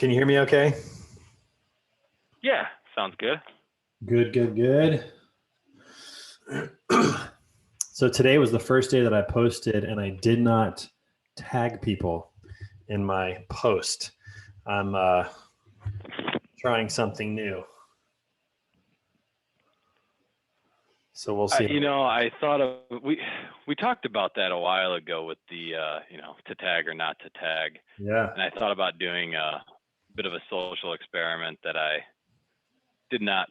Can you hear me okay? Yeah, sounds good. Good. So today was the first day that I posted, and I did not tag people in my post. I'm trying something new. So we'll see. I thought we talked about that a while ago with the to tag or not to tag. Yeah. And I thought about doing a bit of a social experiment that I did not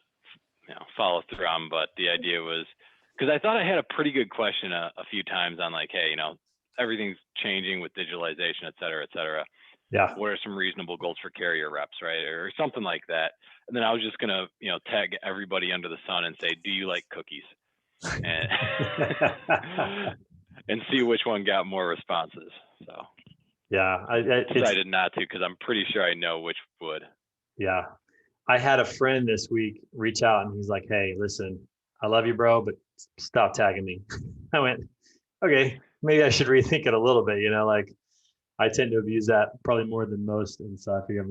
follow through on, but the idea was, because I thought I had a pretty good question a few times on like, hey, everything's changing with digitalization, et cetera. Yeah. What are some reasonable goals for carrier reps, right? Or something like that. And then I was just going to, tag everybody under the sun and say, do you like cookies? And, and see which one got more responses. So yeah, I decided not to, because I'm pretty sure I know which would. Yeah. I had a friend this week reach out and he's like, hey, listen, I love you, bro, but stop tagging me. I went, okay, maybe I should rethink it a little bit. Like I tend to abuse that probably more than most. And so I figured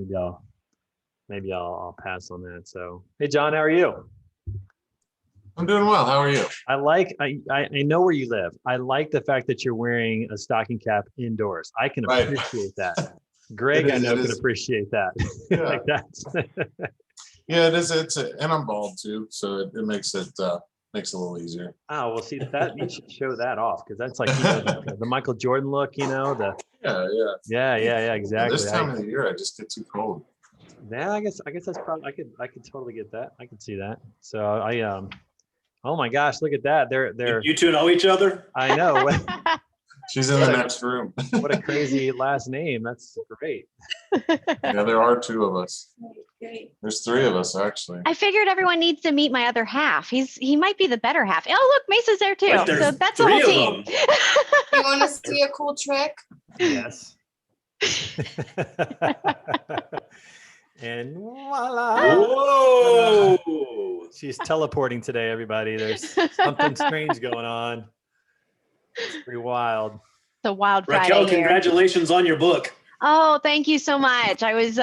maybe I'll pass on that. So, hey, John, how are you? I'm doing well. How are you? I know where you live. I like the fact that you're wearing a stocking cap indoors. I can appreciate that. Greg, I know, can appreciate that. Yeah. Like that. Yeah, it is. And I'm bald too, so it makes it a little easier. Oh, well, see that you should show that off, because that's like the Michael Jordan look. Yeah, exactly. This time of the year, I just get too cold. Yeah, I guess that's probably I could totally get that. I could see that. So oh my gosh, look at that. They're you two know each other? I know. She's in the next room. What a crazy last name. That's great. Yeah, there are two of us. There's three of us, actually. I figured everyone needs to meet my other half. He might be the better half. Oh, look, Mesa's there too. So that's the whole team. You want to see a cool trick? Yes. And voila. Whoa. She's teleporting today, everybody. There's something strange going on. It's pretty wild. The wild Friday. Racquelle, congratulations on your book. Oh, thank you so much. I was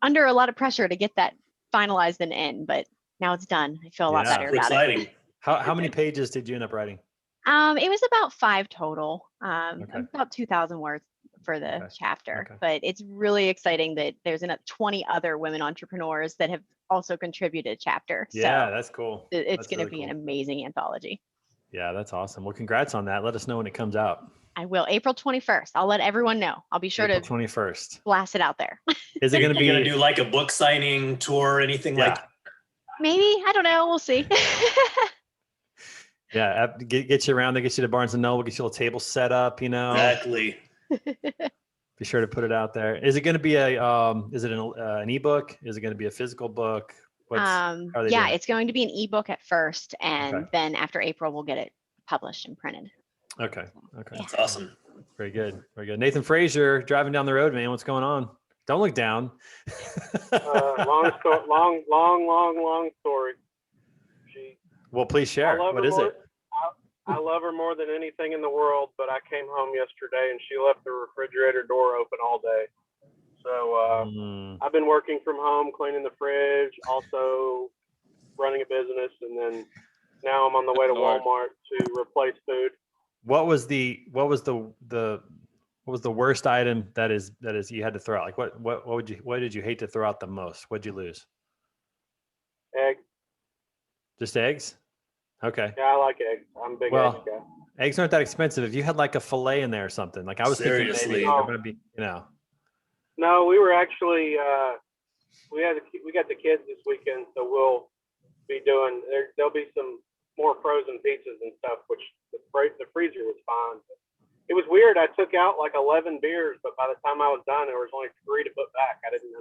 under a lot of pressure to get that finalized and in, but now it's done. I feel a lot better about it. How many pages did you end up writing? It was about 5 total. About 2,000 words for the chapter. Okay. But it's really exciting that there's 20 other women entrepreneurs that have also contributed chapter. Yeah, so that's cool. It's going to be an amazing anthology. Yeah, that's awesome. Well, congrats on that. Let us know when it comes out. I will. April 21st. I'll let everyone know. I'll be sure April to 21st. blast it out there. Is it going to be going to do like a book signing tour or anything like that? Maybe. I don't know. We'll see. Yeah, get you around. They get you to Barnes and Noble, get you a little table set up, Exactly. Be sure to put it out there. Is it going to be is it an ebook? Is it going to be a physical book? It's going to be an ebook at first, and then after April, we'll get it published and printed. Okay. That's awesome. Very good. Nathan Frazier, driving down the road, man. What's going on? Don't look down. Long story. Well, please share. What is it? I love her more than anything in the world, but I came home yesterday and she left the refrigerator door open all day. So I've been working from home, cleaning the fridge, also running a business, and then now I'm on the way to Walmart to replace food. What was the worst item that is you had to throw out? Like what did you hate to throw out the most? What'd you lose? Eggs. Just eggs? Okay. Yeah, I like eggs. I'm a big eggs guy. Eggs aren't that expensive. If you had like a fillet in there or something, like I was thinking maybe they're going to be, No, we were actually we got the kids this weekend, so we'll be doing there'll be some more frozen pizzas and stuff, which the freezer was fine. But it was weird. I took out like 11 beers, but by the time I was done, there was only 3 to put back. I didn't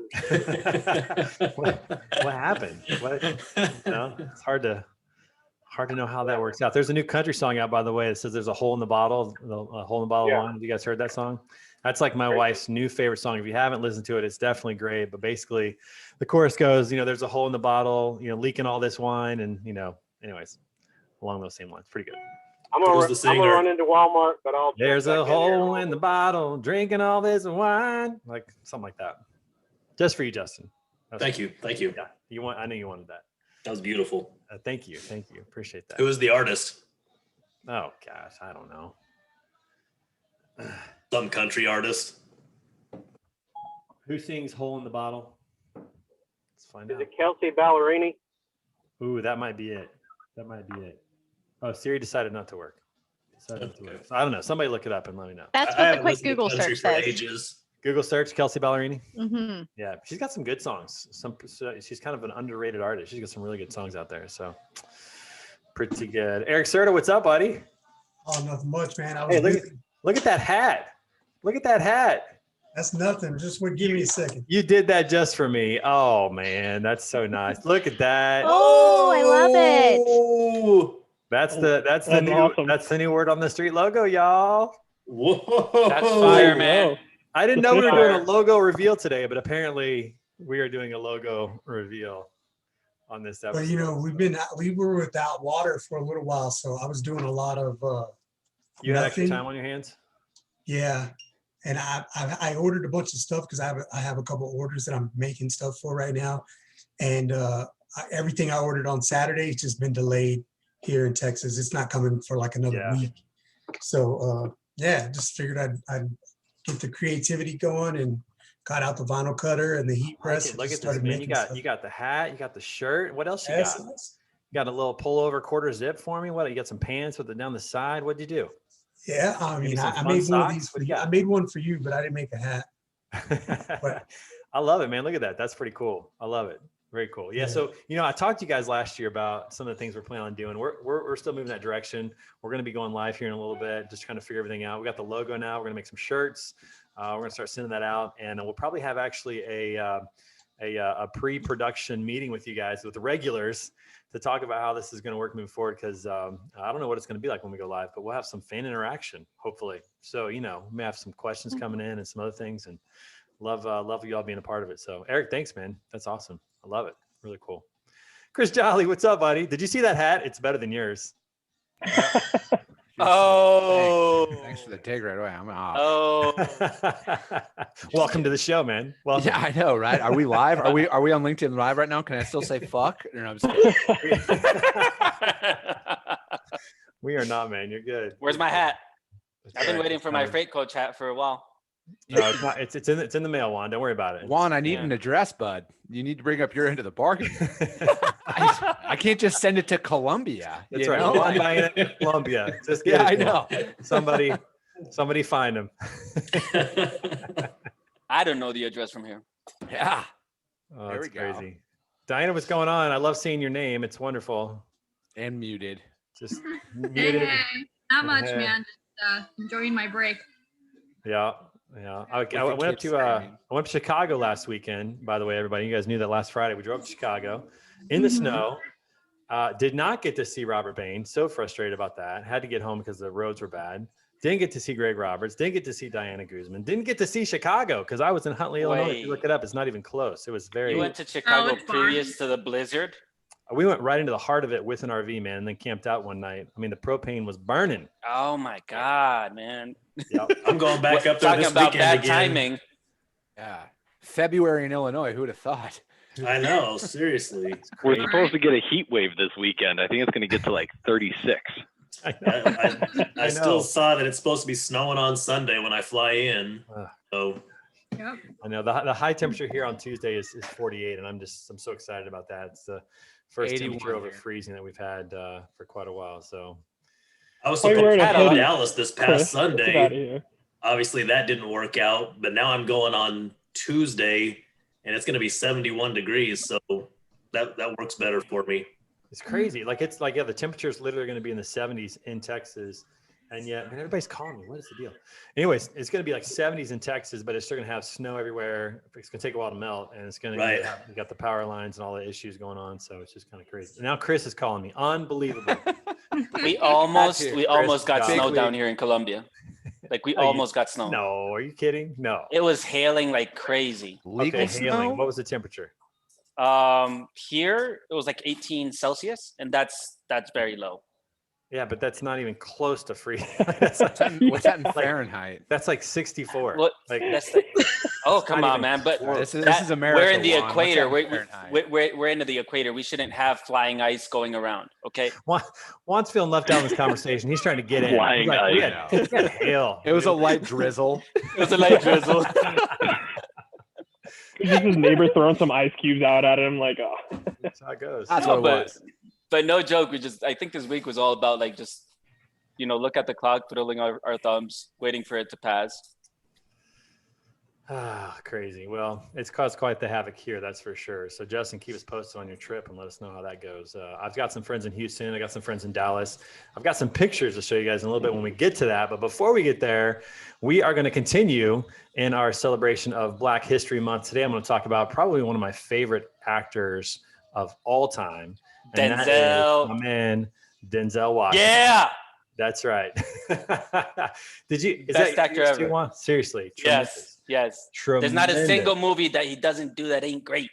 understand. What happened? It's hard to know how that works out. There's a new country song out, by the way, that says there's a hole in the bottle, of wine. Have you guys heard that song? That's like my wife's new favorite song. If you haven't listened to it, it's definitely great. But basically the chorus goes, there's a hole in the bottle, leaking all this wine. And, anyways, along those same lines. Pretty good. I'm gonna run into Walmart, but there's a hole in the bottle, drinking all this wine. Like something like that. Just for you, Justin. Thank you. Yeah, I know you wanted that. That was beautiful. Thank you. Appreciate that. Who was the artist? Oh gosh, I don't know. Some country artist. Who sings "Hole in the Bottle"? Let's find Is out. it Kelsey Ballerini? Ooh, that might be it. Oh, Siri decided not to work. So I don't know. Somebody look it up and let me know. That's I what the haven't quick listened to Google country search for says. ages. Google search Kelsey Ballerini. Mm-hmm. Yeah, she's got some good songs. She's kind of an underrated artist. She's got some really good songs out there. So pretty good. Eric Serta, what's up, buddy? Oh, nothing much, man. I was Hey, busy. look at that hat. Look at that hat. That's nothing. Just give me a second. You did that just for me. Oh man, that's so nice. Look at that. Oh, I love it. Oh, That's That's the new awesome. that's the new word on the street logo, y'all. whoa. That's fire, man. Whoa. I didn't know we were doing a logo reveal today, but apparently we are doing a logo reveal on this episode. But we were without water for a little while, so I was doing a lot of You had extra nothing. time on your hands? Yeah, and I ordered a bunch of stuff because I have a couple of orders that I'm making stuff for right now, and everything I ordered on Saturday has just been delayed here in Texas. It's not coming for like another week. So just figured I'd get the creativity going and got out the vinyl cutter and the heat press. and Look just at this, started man. making You stuff. got the hat, you got the shirt. What else you That's got? nice. You got a little pullover quarter zip for me. What? You got some pants with it down the side. What'd you do? Yeah, I mean, some I fun made one of socks? these What for do you you. got? I made one for you, but I didn't make a hat. I love it, man. Look at that. That's pretty cool. I love it. Very cool. Yeah. So, I talked to you guys last year about some of the things we're planning on doing. We're still moving that direction. We're going to be going live here in a little bit, just trying to figure everything out. We got the logo now. We're going to make some shirts. We're going to start sending that out, and we'll probably have actually a pre-production meeting with you guys, with the regulars, to talk about how this is going to work moving forward. Because I don't know what it's going to be like when we go live, but we'll have some fan interaction, hopefully. So, we may have some questions coming in and some other things, and love you all being a part of it. So, Eric, thanks, man. That's awesome. I love it. Really cool. Chris Jolly, what's up, buddy? Did you see that hat? It's better than yours. Oh, Thanks for the dig right away. I'm off. Oh, Welcome to the show, man. Welcome. Yeah, I know, right? Are we live? Are we on LinkedIn Live right now? Can I still say fuck? No, I'm just kidding. We are not, man. You're good. where's my hat? I've been Right. waiting for my freight coach hat for a while. No, it's not. It's in the mail, Juan. Don't worry about it. Juan, I need Yeah. an address, bud. You need to bring up your end of the bargain. I can't just send it to Columbia. That's you right. know? Juan Diana, Columbia. Just get Yeah, it I to him. know. Somebody find him. I don't know the address from here. Yeah. Oh, There that's we go. crazy. Diana, what's going on? I love seeing your name. It's wonderful. And muted. Just Hey, muted. hey. Not much, Hey. man. Just enjoying my break. Yeah. I With went the up kids to screaming. I went to Chicago last weekend. By the way, everybody, you guys knew that last Friday we drove to Chicago in the snow. Did not get to see Robert Bain. So frustrated about that. Had to get home because the roads were bad. Didn't get to see Greg Roberts. Didn't get to see Diana Guzman. Didn't get to see Chicago because I was in Huntley, Illinois. If you Wait. look it up, it's not even close. It was very. You went to Chicago it's far. previous to the blizzard. We went right into the heart of it with an RV, man, and then camped out one night. I mean, the propane was burning. Oh my God, man! Yeah. I'm going back up there Talking this about weekend bad again. timing. Yeah. February in Illinois. Who would have thought? I know, seriously. We're supposed to get a heat wave this weekend. I think it's going to get to like 36. I know. I still saw that it's supposed to be snowing on Sunday when I fly in. Ugh. So Yep. I know the high temperature here on Tuesday is 48, and I'm so excited about that. It's the first 81 temperature over here. freezing that we've had for quite a while. So I was Why are you supposed wearing to a go to hoodie, Dallas this past Chris? Get outta Sunday. here. Obviously, that didn't work out, but now I'm going on Tuesday, and it's going to be 71 degrees. So that works better for me. it's crazy. Like it's like, yeah, the temperature is literally going to be in the 70s in Texas. And yet, man, everybody's calling me. What is the deal? Anyways, it's going to be like 70s in Texas, but it's still going to have snow everywhere. It's going to take a while to melt, and it's going to Right. you got the power lines and all the issues going on. So it's just kind of crazy. Now Chris is calling me. Unbelievable. We almost Chris, got big snow league. down here in Colombia. Like we No, you- almost got snow. No, are you kidding? No. It was hailing like crazy. Legal Okay, snow? hailing. What was the temperature? Here it was like 18 Celsius, and that's very low. Yeah, but that's not even close to freezing. What's that in Fahrenheit? That's like 64. What? Like That's Oh, It's come not on, even man! But This is we're America. in the Juan. Let's equator. have We're, Fahrenheit. we're into the equator. We shouldn't have flying ice going around. Okay. Juan's feeling left out in this conversation. He's trying to get in. He's Flying like, we ice. had hail. It was a light drizzle. It was a light drizzle. It's just his neighbor throwing some ice cubes out at him, like, oh. That's how it goes. That's No, what it was. But no joke. I think this week was all about like just, look at the clock, twiddling our thumbs, waiting for it to pass. Ah, crazy. Well, it's caused quite the havoc here, that's for sure. So Justin, keep us posted on your trip and let us know how that goes. I've got some friends in Houston. I got some friends in Dallas. I've got some pictures to show you guys in a little bit when we get to that. But before we get there, we are going to continue in our celebration of Black History Month. Today, I'm going to talk about probably one of my favorite actors of all time. And that is my man, Denzel Washington. Yeah. That's right. Is Best that actor ever. Juan? Seriously. Tremendous. Yes. Tremendous. There's not a single movie that he doesn't do that ain't great.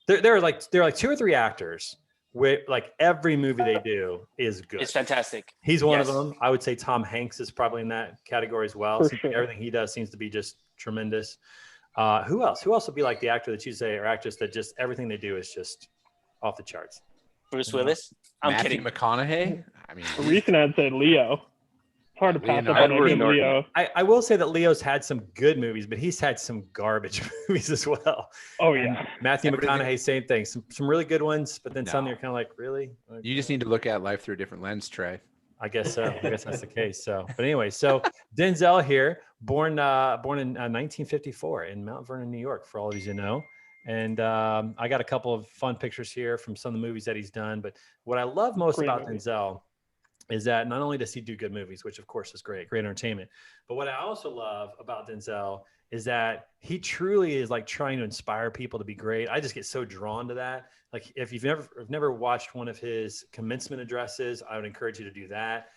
There are like 2 or 3 actors where like every movie they do is good. It's fantastic. He's one of them. I would say Tom Hanks is probably in that category as well. For sure. Everything he does seems to be just tremendous. Who else? Who else would be like the actor that you say or actress that just everything they do is just off the charts? Bruce Willis. I'm Matthew kidding. McConaughey. I mean, A recent ad said Leo. It's hard to pass up on Leonardo. any Leo. I will say that Leo's had some good movies, but he's had some garbage movies as well. Oh, yeah. Matthew Everything- McConaughey, same thing. Some really good ones, but then some No. you're kind of like, really? you just need to look at life through a different lens, Trey. I guess so. I guess that's the case. So, but anyway, so Denzel here, born in 1954 in Mount Vernon, New York, for all of you to know. And I got a couple of fun pictures here from some of the movies that he's done. But what I love most Great about movie. Denzel is that not only does he do good movies, which of course is great entertainment, but what I also love about Denzel is that he truly is like trying to inspire people to be great. I just get so drawn to that. Like if you've never watched one of his commencement addresses, I would encourage you to do that.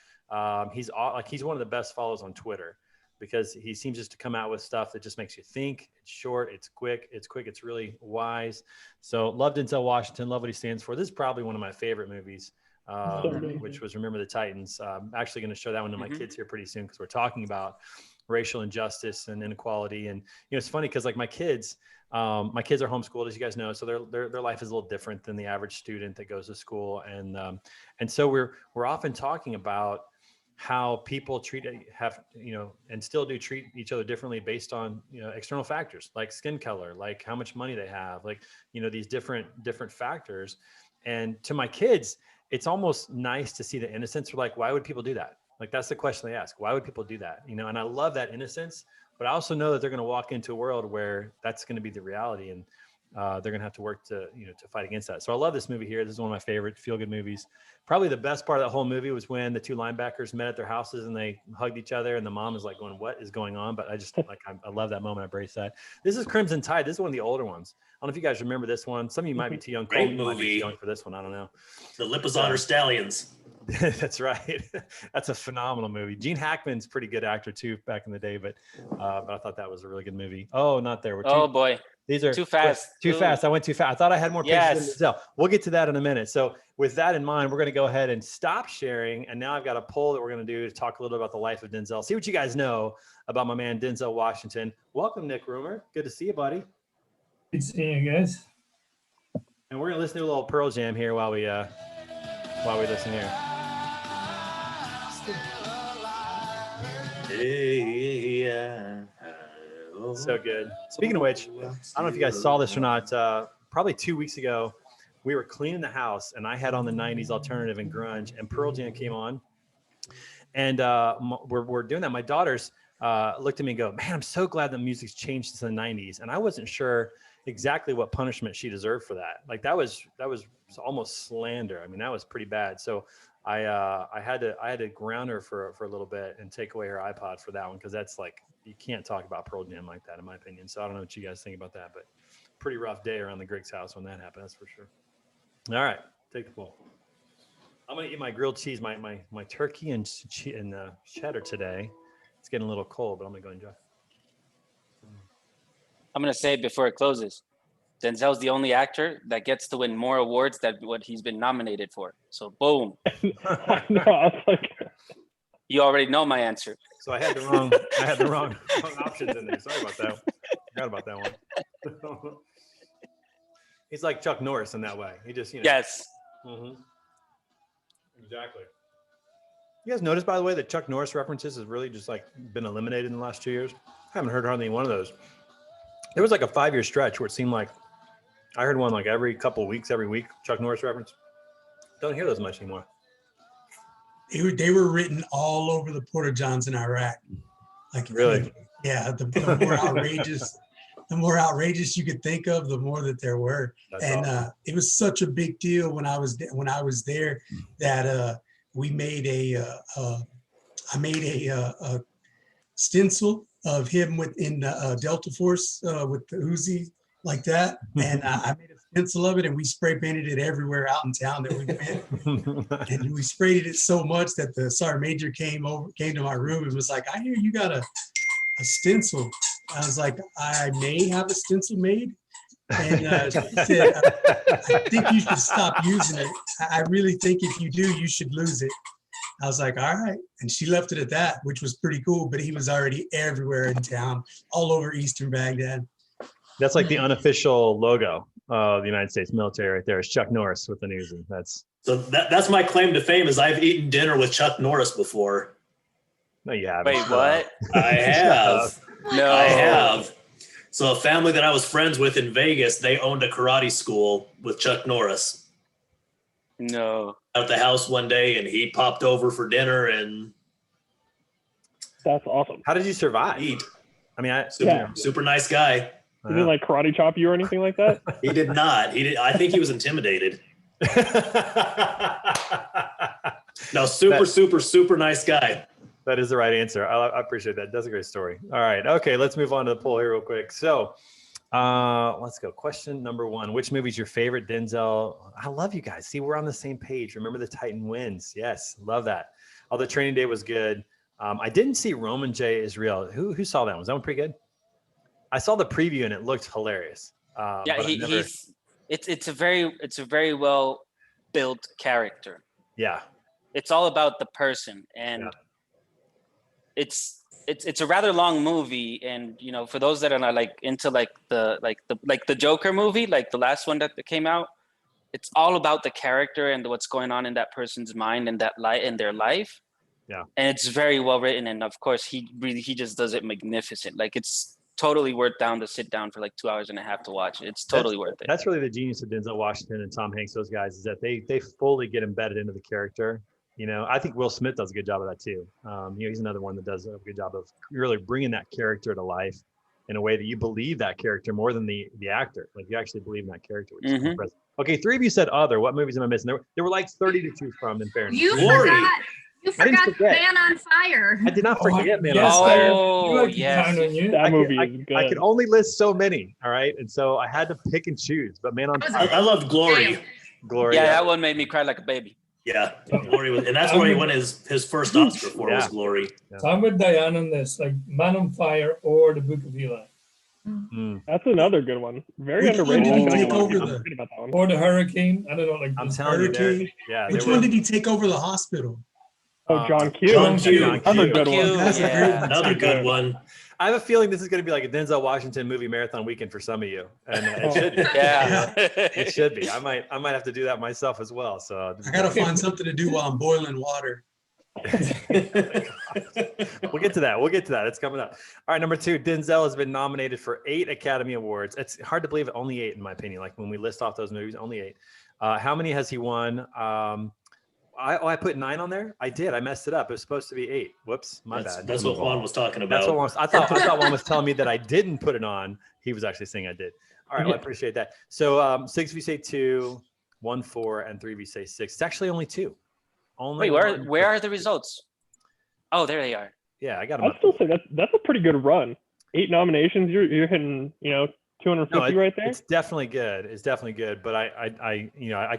He's one of the best follows on Twitter because he seems just to come out with stuff that just makes you think. It's short, it's quick, it's really wise. So love Denzel Washington, love what he stands for. This is probably one of my favorite movies, which was Remember the Titans. I'm actually going to show that one to my kids here pretty soon because we're talking about racial injustice and inequality. And it's funny because like my kids are homeschooled, as you guys know, so their life is a little different than the average student that goes to school. And so we're often talking about how people and still do treat each other differently based on external factors like skin color, like how much money they have, like these different factors. And to my kids, it's almost nice to see the innocence. We're like, why would people do that? Like that's the question they ask. Why would people do that? And I love that innocence, but I also know that they're going to walk into a world where that's going to be the reality, and they're going to have to work to fight against that. So I love this movie here. This is one of my favorite feel-good movies. Probably the best part of that whole movie was when the 2 linebackers met at their houses and they hugged each other, and the mom is like going, "What is going on?" But I just I love that moment. I embrace that. This is Crimson Tide. This is one of the older ones. I don't know if you guys remember this one. Some of you might be too young. Great Coleman might be movie. too young for this one. I don't know. The Lipizzan Stallions. That's right. That's a phenomenal movie. Gene Hackman's a pretty good actor too back in the day, but I thought that was a really good movie. Oh, not there. Oh boy. These are too fast. Too fast. I went too fast. I thought I had more pictures than Denzel. We'll get to that in a minute. So with that in mind, we're going to go ahead and stop sharing. And now I've got a poll that we're going to do to talk a little bit about the life of Denzel. See what you guys know about my man, Denzel Washington. Welcome, Nick Roemer. Good to see you, buddy. Good seeing you guys. And we're going to listen to a little Pearl Jam here while we listen here. So good. Speaking of which, I don't know if you guys saw this or not. Probably 2 weeks ago, we were cleaning the house, and I had on the 90s alternative and grunge, and Pearl Jam came on. And we're doing that. My daughters looked at me and go, "Man, I'm so glad the music's changed since the 90s." And I wasn't sure exactly what punishment she deserved for that. Like that was almost slander. I mean, that was pretty bad. So I had to ground her for a little bit and take away her iPod for that one, because that's like, you can't talk about Pearl Jam like that, in my opinion. So I don't know what you guys think about that, but pretty rough day around the Griggs house when that happened. That's for sure. All right, take the poll. I'm gonna eat my grilled cheese, my turkey and cheddar today. It's getting a little cold, but I'm gonna go enjoy. I'm going to say it before it closes. Denzel's the only actor that gets to win more awards than what he's been nominated for. So boom. You already know my answer. So I had the wrong options in there. Sorry about that. Forgot about that one. He's like Chuck Norris in that way. He just, Yes. Exactly. You guys notice, by the way, that Chuck Norris references has really just like been eliminated in the last 2 years? I haven't heard hardly one of those. There was like a 5-year stretch where it seemed like I heard one like every couple of weeks, every week, Chuck Norris reference. Don't hear those much anymore. They were written all over the Porta Johns in Iraq. Like really? Yeah, the more outrageous you could think of, the more that there were. That's awesome. It was such a big deal when I was there that we made I made a stencil of him within Delta Force with the Uzi like that, and I made a stencil of it, and we spray painted it everywhere out in town that we went. And we sprayed it so much that the sergeant major came to my room and was like, "I hear you got a stencil." I was like, "I may have a stencil made." And she said, "I think you should stop using it. I really think if you do, you should lose it." I was like, "All right." And she left it at that, which was pretty cool, but he was already everywhere in town, all over Eastern Baghdad. That's like the unofficial logo of the United States military right there. Is Chuck Norris with an Uzi. That's my claim to fame is I've eaten dinner with Chuck Norris before. No, you haven't. Wait, what? I have. No. I have. So a family that I was friends with in Vegas, they owned a karate school with Chuck Norris. No. At the house one day, and he popped over for dinner, and that's awesome. How did you survive? Eat. I mean, super nice guy. He didn't like karate chop you or anything like that? He did not. He did. I think he was intimidated. No, super nice guy. That is the right answer. I appreciate that. That's a great story. All right. Okay, let's move on to the poll here real quick. So let's go. Question number 1. Which movie is your favorite Denzel? I love you guys. See, we're on the same page. Remember the Titan wins. Yes, love that. Although Training Day was good. I didn't see Roman J. is Real. Who saw that one? Was that one pretty good? I saw the preview and it looked hilarious. Yeah, it's a very well built character. Yeah. It's all about the person, and it's a rather long movie, and for those that are not like into the Joker movie, like the last one that came out, it's all about the character and what's going on in that person's mind and in their life. Yeah. And it's very well written, and of course he just does it magnificent. Like it's totally worth to sit down for like 2.5 hours to watch it. It's totally worth it. That's really the genius of Denzel Washington and Tom Hanks, those guys, is that they fully get embedded into the character. I think Will Smith does a good job of that too. He's another one that does a good job of really bringing that character to life in a way that you believe that character more than the actor. Like you actually believe in that character, which is impressive. Okay, 3 of you said other. What movies am I missing? There were like 30 to choose from, in fairness. You forgot Man on Fire. I did not forget Man on Fire. Oh, yes. That movie is good. I could only list so many, all right? And so I had to pick and choose. But Man on Fire. I loved Glory. Glory. Yeah, that one made me cry like a baby. Yeah, Glory was, and that's where he won his first Oscar for was Glory. So I'm with Diane on this, like Man on Fire or The Book of Eli. That's another good one. Very underrated. Or The Hurricane. I don't know, like I'm telling you, which one did he take over the hospital? Oh, John Q. Another good one. That's a great one. Another good one. I have a feeling this is going to be like a Denzel Washington movie marathon weekend for some of you, and it should be. Yeah, it should be. I might have to do that myself as well. So I got to find something to do while I'm boiling water. We'll get to that. It's coming up. All right, number 2, Denzel has been nominated for 8 Academy Awards. It's hard to believe only 8, in my opinion. Like when we list off those movies, only 8. How many has he won? I put 9 on there. I did. I messed it up. It was supposed to be 8. Whoops, my bad. That's what Juan was talking about. That's what I thought Juan was telling me that I didn't put it on. He was actually saying I did. All right, well, I appreciate that. So 6 of you say 2, 1 4, and 3 of you say 6. It's actually only 2. Wait, where are the results? Oh, there they are. Yeah, I got them. I'd still say that's a pretty good run. 8 nominations. You're hitting 250 right there. It's definitely good. But I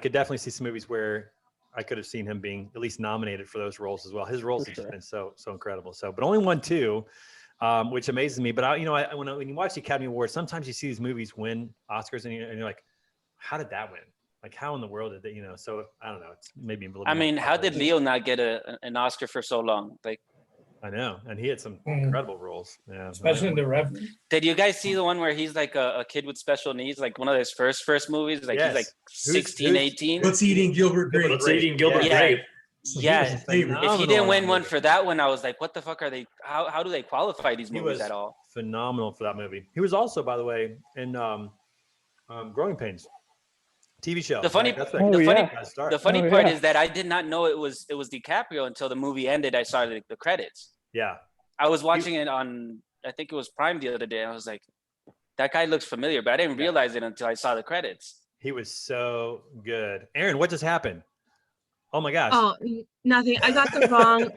could definitely see some movies where I could have seen him being at least nominated for those roles as well. His roles have just been so incredible. So, but only 1, 2, which amazes me. But when you watch the Academy Awards, sometimes you see these movies win Oscars, and you're like, how did that win? Like, how in the world did they? So I don't know. It's maybe a little. I mean, how did Leo not get an Oscar for so long? Like, I know, and he had some incredible roles. Yeah, Especially in The Revenant. Did you guys see the one where he's like a kid with special needs, like one of his first movies? Like he's like 16, 18. What's Eating Gilbert Grape? What's Eating Gilbert Yeah. Grape? Yeah, if he didn't win one movie. for that one, I was like, what the fuck are they? How do they qualify these He movies was at all? phenomenal for that movie. He was also, by the way, in Growing Pains TV show. The funny, That's the funny part is that I did not know it was DiCaprio until the movie ended. I saw the credits. Yeah, I was watching it on, I think it was Prime the other day. And I was like, that guy looks familiar, but I didn't realize it until I saw the credits. he was so good. Aaron, what just happened? Oh my gosh. Oh, nothing. I got the wrong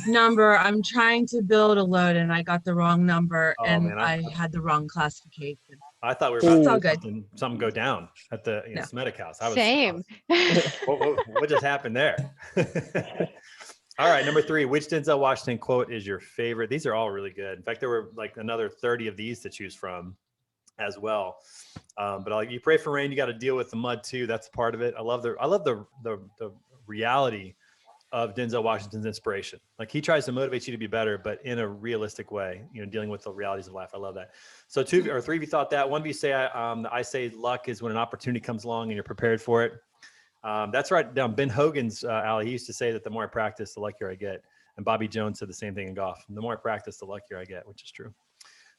number. I'm trying to build a load and I got the wrong number and man, I had the wrong classification. I thought we were It's about all to good. something go down at the Semitic house. Same. What just happened there? All right, number 3. Which Denzel Washington quote is your favorite? These are all really good. In fact, there were like another 30 of these to choose from as well. But you pray for rain. You got to deal with the mud too. That's part of it. I love the reality of Denzel Washington's inspiration. Like he tries to motivate you to be better, but in a realistic way, dealing with the realities of life. I love that. So 2 or 3 of you thought that. 1 of you say, I say luck is when an opportunity comes along and you're prepared for it. That's right down Ben Hogan's alley. He used to say that the more I practice, the luckier I get. And Bobby Jones said the same thing in golf. The more I practice, the luckier I get, which is true.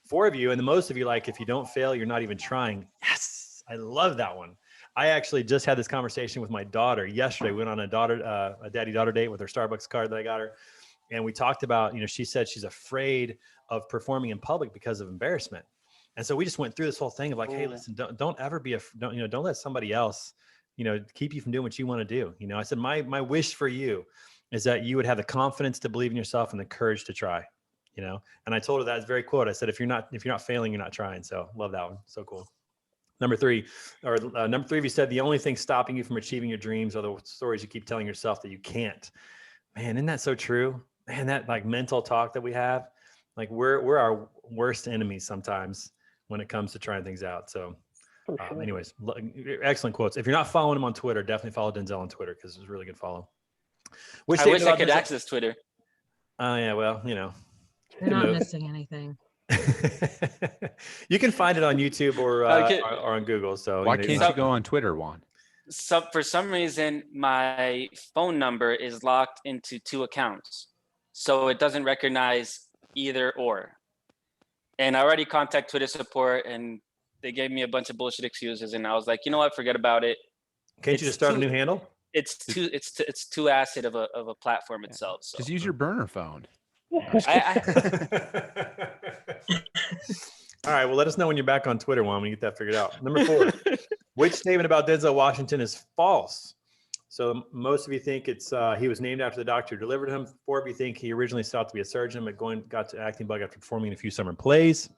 4 of you, and the most of you, like, if you don't fail, you're not even trying. Yes, I love that one. I actually just had this conversation with my daughter yesterday. We went on a daddy-daughter date with her Starbucks card that I got her. And we talked about, she said she's afraid of performing in public because of embarrassment. And so we just went through this whole thing of like, hey, listen, don't ever be, don't let somebody else, keep you from doing what you want to do. I said, my wish for you is that you would have the confidence to believe in yourself and the courage to try, and I told her that very quote. I said, if you're not failing, you're not trying. So love that one. So cool. Number 3 of you said the only thing stopping you from achieving your dreams are the stories you keep telling yourself that you can't. Man, isn't that so true? Man, that like mental talk that we have, like we're our worst enemies sometimes when it comes to trying things out. So anyways, excellent quotes. If you're not following him on Twitter, definitely follow Denzel on Twitter because it's a really good follow. I wish I could access Twitter. Oh yeah, well, You're not missing anything. You can find it on YouTube or on Google. So why can't you go on Twitter, Juan? So for some reason, my phone number is locked into 2 accounts, so it doesn't recognize either or. And I already contacted Twitter support, and they gave me a bunch of bullshit excuses. And I was like, you know what? Forget about it. Can't you just start a new handle? It's too acid of a platform itself. So just use your burner phone. All right. Well, let us know when you're back on Twitter, Juan, when you get that figured out. Number 4, which statement about Denzel Washington is false? So most of you think it's he was named after the doctor who delivered him. 4 of you think he originally sought to be a surgeon, but got to acting bug after performing in a few summer plays.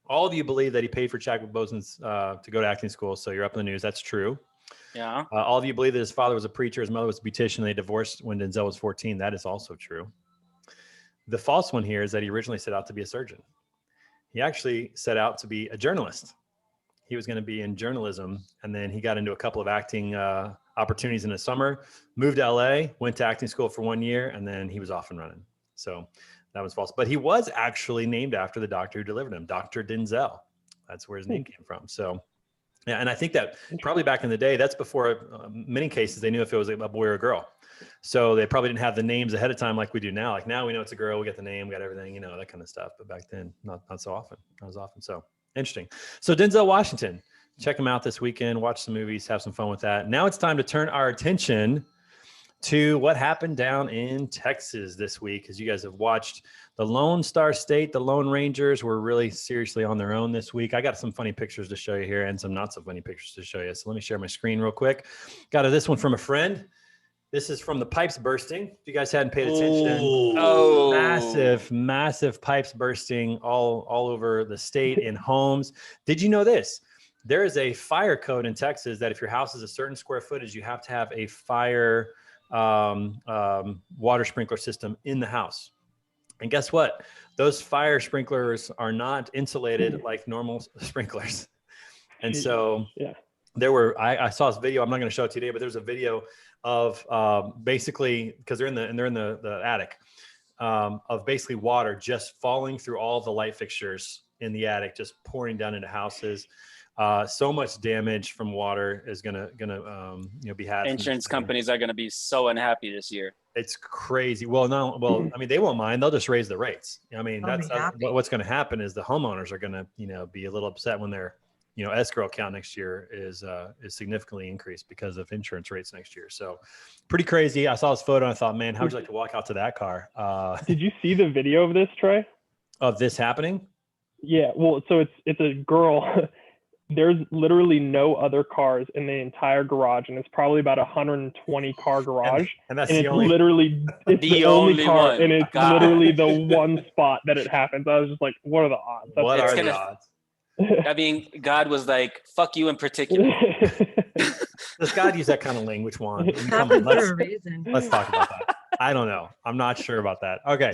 All of you believe that he paid for Chadwick Boseman's to go to acting school. So you're up in the news. That's true. Yeah. All of you believe that his father was a preacher, his mother was a beautician, and they divorced when Denzel was 14. That is also true. The false one here is that he originally set out to be a surgeon. He actually set out to be a journalist. He was going to be in journalism, and then he got into a couple of acting opportunities in the summer, moved to LA, went to acting school for 1 year, and then he was off and running. So that was false. But he was actually named after the doctor who delivered him, Dr. Denzel. That's where his name came from. So, yeah, and I think that probably back in the day, that's before many cases they knew if it was a boy or a girl. So they probably didn't have the names ahead of time like we do now. Like now we know it's a girl, we got the name, we got everything, that kind of stuff. But back then, not so often, not as often. So interesting. So Denzel Washington, check him out this weekend, watch some movies, have some fun with that. Now it's time to turn our attention to what happened down in Texas this week. As you guys have watched, the Lone Star State, the Lone Rangers were really seriously on their own this week. I got some funny pictures to show you here and some not so funny pictures to show you. So let me share my screen real quick. Got this one from a friend. This is from the pipes bursting. If you guys hadn't paid attention, massive pipes bursting all over the state in homes. Did you know this? There is a fire code in Texas that if your house is a certain square footage, you have to have a fire water sprinkler system in the house. And guess what? Those fire sprinklers are not insulated like normal sprinklers. And so there were, I saw this video, I'm not going to show it today, but there's a video of basically, because they're in the attic, of basically water just falling through all the light fixtures in the attic, just pouring down into houses. So much damage from water is gonna be had. Insurance companies are gonna be so unhappy this year. It's crazy. Well, no, well, I mean, they won't mind. They'll just raise the rates. I mean, that's what's going to happen is the homeowners are going to, be a little upset when their, escrow account next year is significantly increased because of insurance rates next year. So pretty crazy. I saw this photo and I thought, man, how would you like to walk out to that car? Did you see the video of this, Trey? Of this happening? Yeah. Well, so it's a girl. There's literally no other cars in the entire garage, and it's probably about 120 car garage. And that's and the only, literally the only car, one. and it's literally the one spot that it happens. I was just like, what are the odds? What are the odds? I mean, God was like, "Fuck you" in particular. Does God use that kind of language, Juan? Come on, let's talk about that. I don't know. I'm not sure about that. Okay.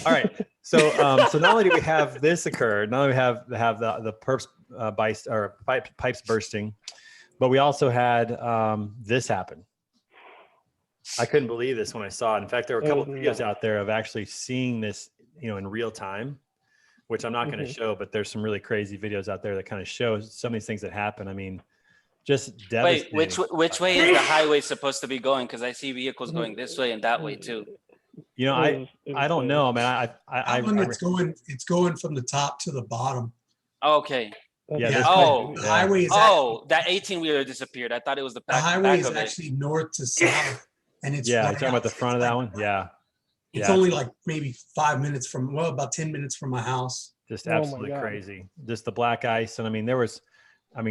All right. So not only do we have this occur, not only we have the perps pipes bursting, but we also had this happen. I couldn't believe this when I saw it. In fact, there were a couple of videos out there of actually seeing this, in real time, which I'm not going to show, but there's some really crazy videos out there that kind of show some of these things that happen. I mean, just devastating. Wait, which way is the highway supposed to be going? Because I see vehicles going this way and that way too. I don't know, man. It's going from the top to the bottom. Okay. Yeah. The highway is that 18-wheeler disappeared. I thought it was the back. The highway is actually north to south, and it's you're talking about the front of that one. Yeah. It's only like maybe 5 minutes from, about 10 minutes from my house. Just absolutely crazy. Just the black ice. And I mean, there was,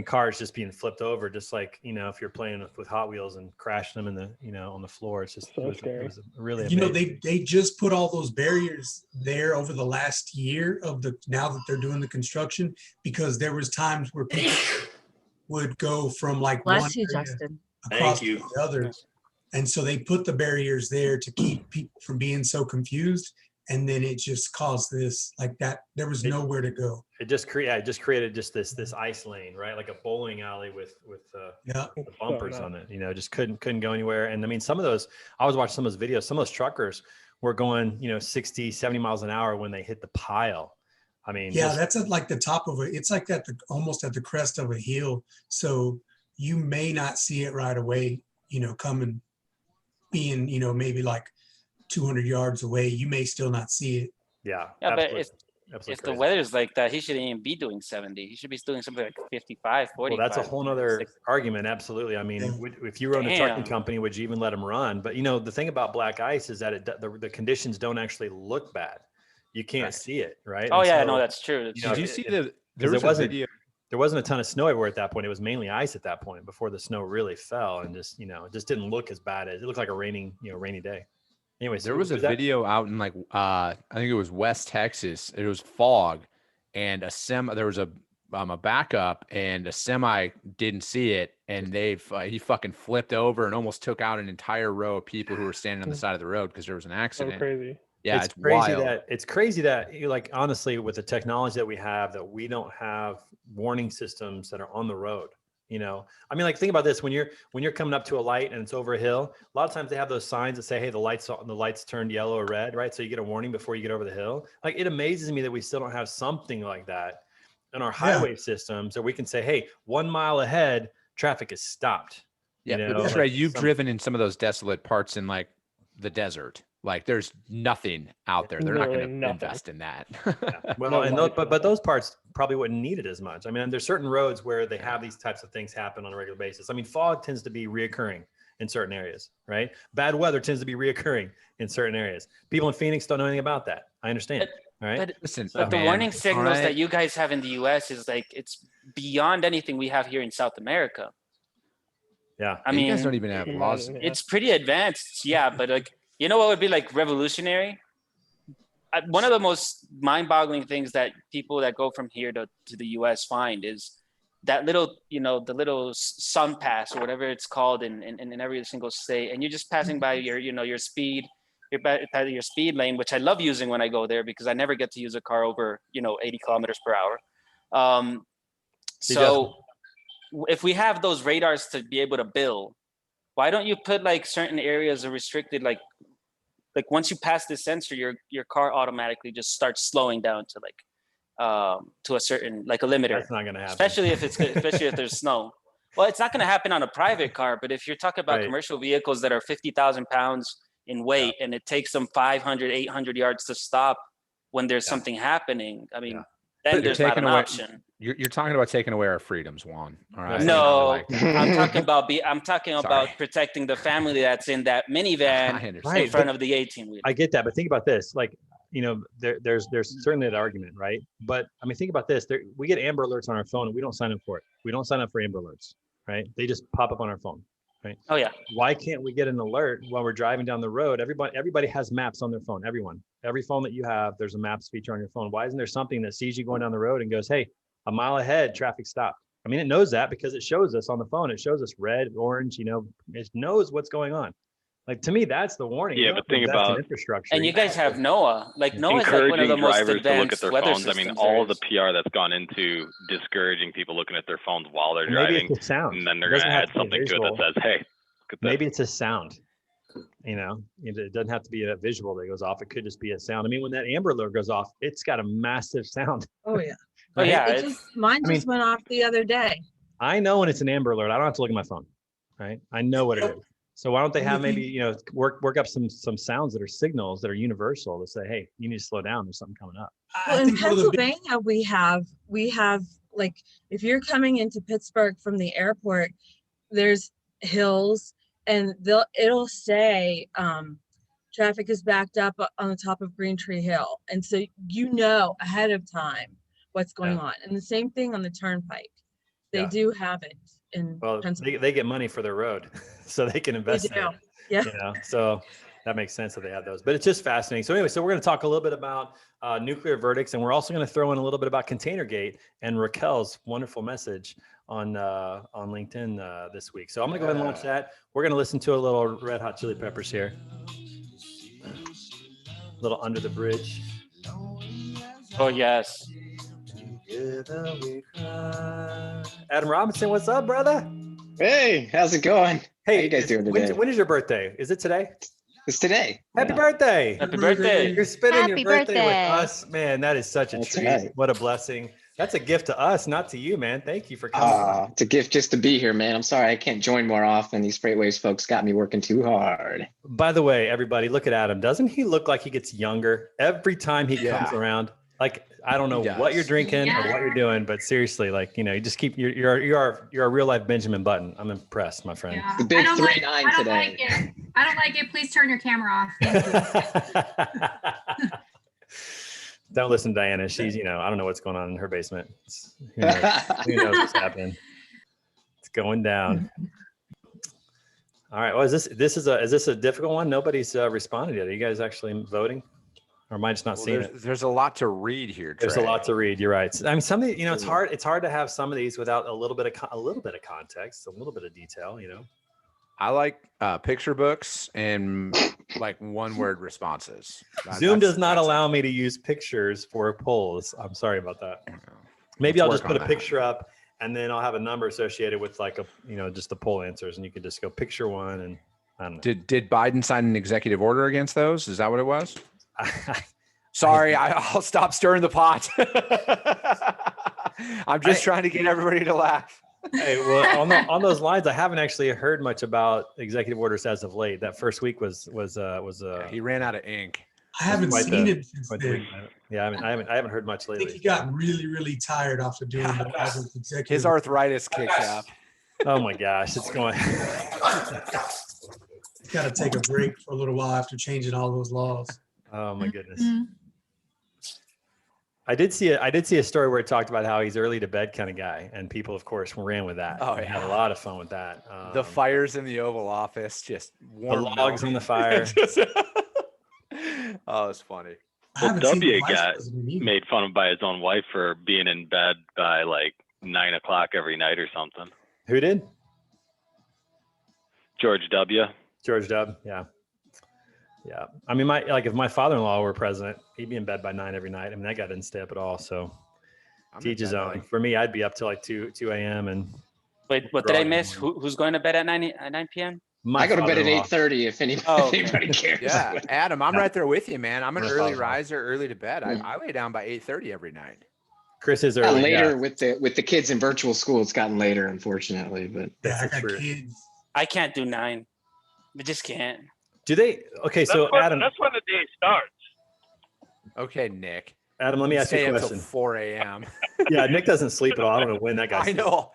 cars just being flipped over, just like, if you're playing with Hot Wheels and crashing them in the, on the floor. It's just, it was really amazing. They just put all those barriers there over the last year now that they're doing the construction, because there was times where people would go from like one area across to the other. And so they put the barriers there to keep people from being so confused. And then it just caused this, like that. There was nowhere to go. It just created just this ice lane, right? Like a bowling alley with the bumpers on it. Just couldn't go anywhere. And I mean, some of those, I was watching some of those videos. Some of those truckers were going, 60, 70 miles an hour when they hit the pile. I mean, that's at like the top of it. It's like almost at the crest of a hill. So you may not see it right away. Coming, being maybe like 200 yards away, you may still not see it. Yeah. But if the weather's like that, he shouldn't even be doing 70. He should be doing something like 55, 45. Well, that's a whole nother argument. Absolutely. I mean, if you run a trucking company, would you even let them run? But the thing about black ice is that the conditions don't actually look bad. You can't see it, right? Oh, yeah, no, that's true. Did you see there wasn't a ton of snow everywhere at that point. It was mainly ice at that point before the snow really fell, and just, it just didn't look as bad as it looked like a rainy day. Anyways, there was a video out in like I think it was West Texas. It was fog, and there was a backup, and a semi didn't see it, and he fucking flipped over and almost took out an entire row of people who were standing on the side of the road because there was an accident. So crazy. Yeah, it's crazy wild. It's crazy that like, honestly, with the technology that we have, that we don't have warning systems that are on the road. Like, think about this: when you're coming up to a light and it's over a hill, a lot of times they have those signs that say, "Hey, the lights turned yellow or red," right? So you get a warning before you get over the hill. Like, it amazes me that we still don't have something like that in our highway system, so we can say, "Hey, 1 mile ahead, traffic is stopped." Yeah, but Trey, you've driven in some of those desolate parts in like the desert. Like, there's nothing out there. They're not going to invest in that. Well, but those parts probably wouldn't need it as much. I mean, there's certain roads where they have these types of things happen on a regular basis. I mean, fog tends to be reoccurring in certain areas, right? Bad weather tends to be reoccurring in certain areas. People in Phoenix don't know anything about that. I understand. All right. But the warning signals that you guys have in the US is like, it's beyond anything we have here in South America. Yeah. I mean, you guys don't even have laws. It's pretty advanced. Yeah. But like, you know what would be like revolutionary? One of the most mind-boggling things that people that go from here to the US find is that little, the little sun pass or whatever it's called in every single state. And you're just passing by your speed lane, which I love using when I go there because I never get to use a car over, 80 kilometers per hour. So if we have those radars to be able to bill, why don't you put like certain areas are restricted, like like once you pass this sensor, your car automatically just starts slowing down to like to a certain, like a limiter. That's not gonna happen. Especially if there's snow. Well, it's not going to happen on a private car, but if you're talking about commercial vehicles that are 50,000 pounds in weight and it takes them 500, 800 yards to stop when there's something happening, I mean, then there's not an option. You're talking about taking away our freedoms, Juan. All right. No, I'm talking about protecting the family that's in that minivan in front of the 18-wheeler. I get that, but think about this. Like, you know, there's certainly an argument, right? But I mean, think about this. We get Amber Alerts on our phone and we don't sign up for it. We don't sign up for Amber Alerts, right? They just pop up on our phone, right? Oh yeah. Why can't we get an alert while we're driving down the road? Everybody has maps on their phone. Every phone that you have, there's a maps feature on your phone. Why isn't there something that sees you going down the road and goes, hey, a mile ahead, traffic stop? I mean, it knows that because it shows us on the phone. It shows us red, orange, you know, it knows what's going on. Like, to me, that's the warning. Yeah, but think about infrastructure. And you guys have NOAA. Like NOAA is like one of the most drivers to look at advanced their weather phones. I systems. mean, all of the PR that's gone into discouraging people looking at their phones while they're driving. Maybe it's a sound. And then they're going to add something to it that says, hey, look at this. Maybe it's a sound. You know, it doesn't have to be a visual that goes off. It could just be a sound. I mean, when that Amber Alert goes off, it's got a massive sound. Oh yeah. Oh yeah. Mine just went off the other day. I know when it's an Amber Alert. I don't have to look at my phone, right? I know what it is. So why don't they have maybe, you know, work up some sounds that are signals that are universal to say, hey, you need to slow down. There's something coming up. Well, in Pennsylvania, we have like, if you're coming into Pittsburgh from the airport, there's hills and it'll say traffic is backed up on the top of Green Tree Hill. And so you know ahead of time what's going on. And the same thing on the turnpike. They do have it. Well, they get money for their road, so they can invest in it. Yeah. You know, so that makes sense that they have those. But it's just fascinating. So anyway, so we're going to talk a little bit about nuclear verdicts, and we're also going to throw in a little bit about Containergate and Racquelle's wonderful message on LinkedIn this week. So I'm going to go ahead and launch that. We're going to listen to a little Red Hot Chili Peppers here. A little Under the Bridge. Oh yes. Adam Robinson, what's up, brother? Hey, how's it going? Hey, how you guys doing today? When is your birthday? Is it today? It's today. Happy birthday! Happy birthday! You're spending your birthday with us, man. That is such a treat. Right. What a blessing. That's a gift to us, not to you, man. Thank you for coming. It's a gift just to be here, man. I'm sorry I can't join more often. These Freightways folks got me working too hard. By the way, everybody, look at Adam. Doesn't he look like he gets younger every time he comes around? Like, I don't know what you're drinking or what you're doing, but seriously, like, you know, you just keep you're a real life Benjamin Button. I'm impressed, my friend. The big 3-9 today. I don't like it. Please turn your camera off. Thank you. Don't listen to Diana. She's, you know, I don't know what's going on in her basement. Who knows what's happening? It's going down. All right. Well, is this a difficult one? Nobody's responded yet. Are you guys actually voting? Or am I just not seeing it? There's a lot to read here. There's a lot to read. You're right. I mean, some of the, you know, it's hard to have some of these without a little bit of context, a little bit of detail, you know. I like picture books and like one-word responses. Zoom does not allow me to use pictures for polls. I'm sorry about that. Maybe I'll just put a picture up and then I'll have a number associated with like just the poll answers, and you can just go picture one. And I don't know. Did Biden sign an executive order against those? Is that what it was? Sorry, I'll stop stirring the pot. I'm just trying to get everybody to laugh. Hey, well, on those lines, I haven't actually heard much about executive orders as of late. That first week was he ran out of ink. I haven't seen him since then. Yeah, I haven't heard much lately. I think he got really, really tired after doing that as an executive. His arthritis kicked up. Oh my gosh, it's going. He's got to take a break for a little while after changing all those laws. Oh my goodness. I did see a story where it talked about how he's early to bed kind of guy, and people, of course, ran with that. Oh, yeah. Had a lot of fun with that. The fires in the Oval Office, just warm the logs on the fire. Oh, it's funny. Well, W got made fun of by his own wife for being in bed by like 9 o'clock every night or something. Who did? George W. George W. Yeah. Yeah. I mean, if my father-in-law were president, he'd be in bed by 9 every night. I mean, that guy didn't stay up at all. So teach his own. For me, I'd be up till like 2 a.m. and wait, what did I miss? Who's going to bed at 9 p.m.? I go to bed at father-in-law. 8:30 if anybody cares. Yeah, Adam, I'm right there with you, man. I'm an My early father-in-law. riser, early to bed. I lay down by 8:30 every night. Chris is Got early. later Yeah, with the kids in virtual school. It's gotten later, unfortunately, but that's I the got truth. kids. I can't do 9. I just can't. Do they? Okay, so Adam, That's when the day starts. Okay, Nick. Adam, let me ask you Stay a up till question. 4 a.m. Yeah, Nick doesn't sleep at all. I don't know when that guy I sleeps. know.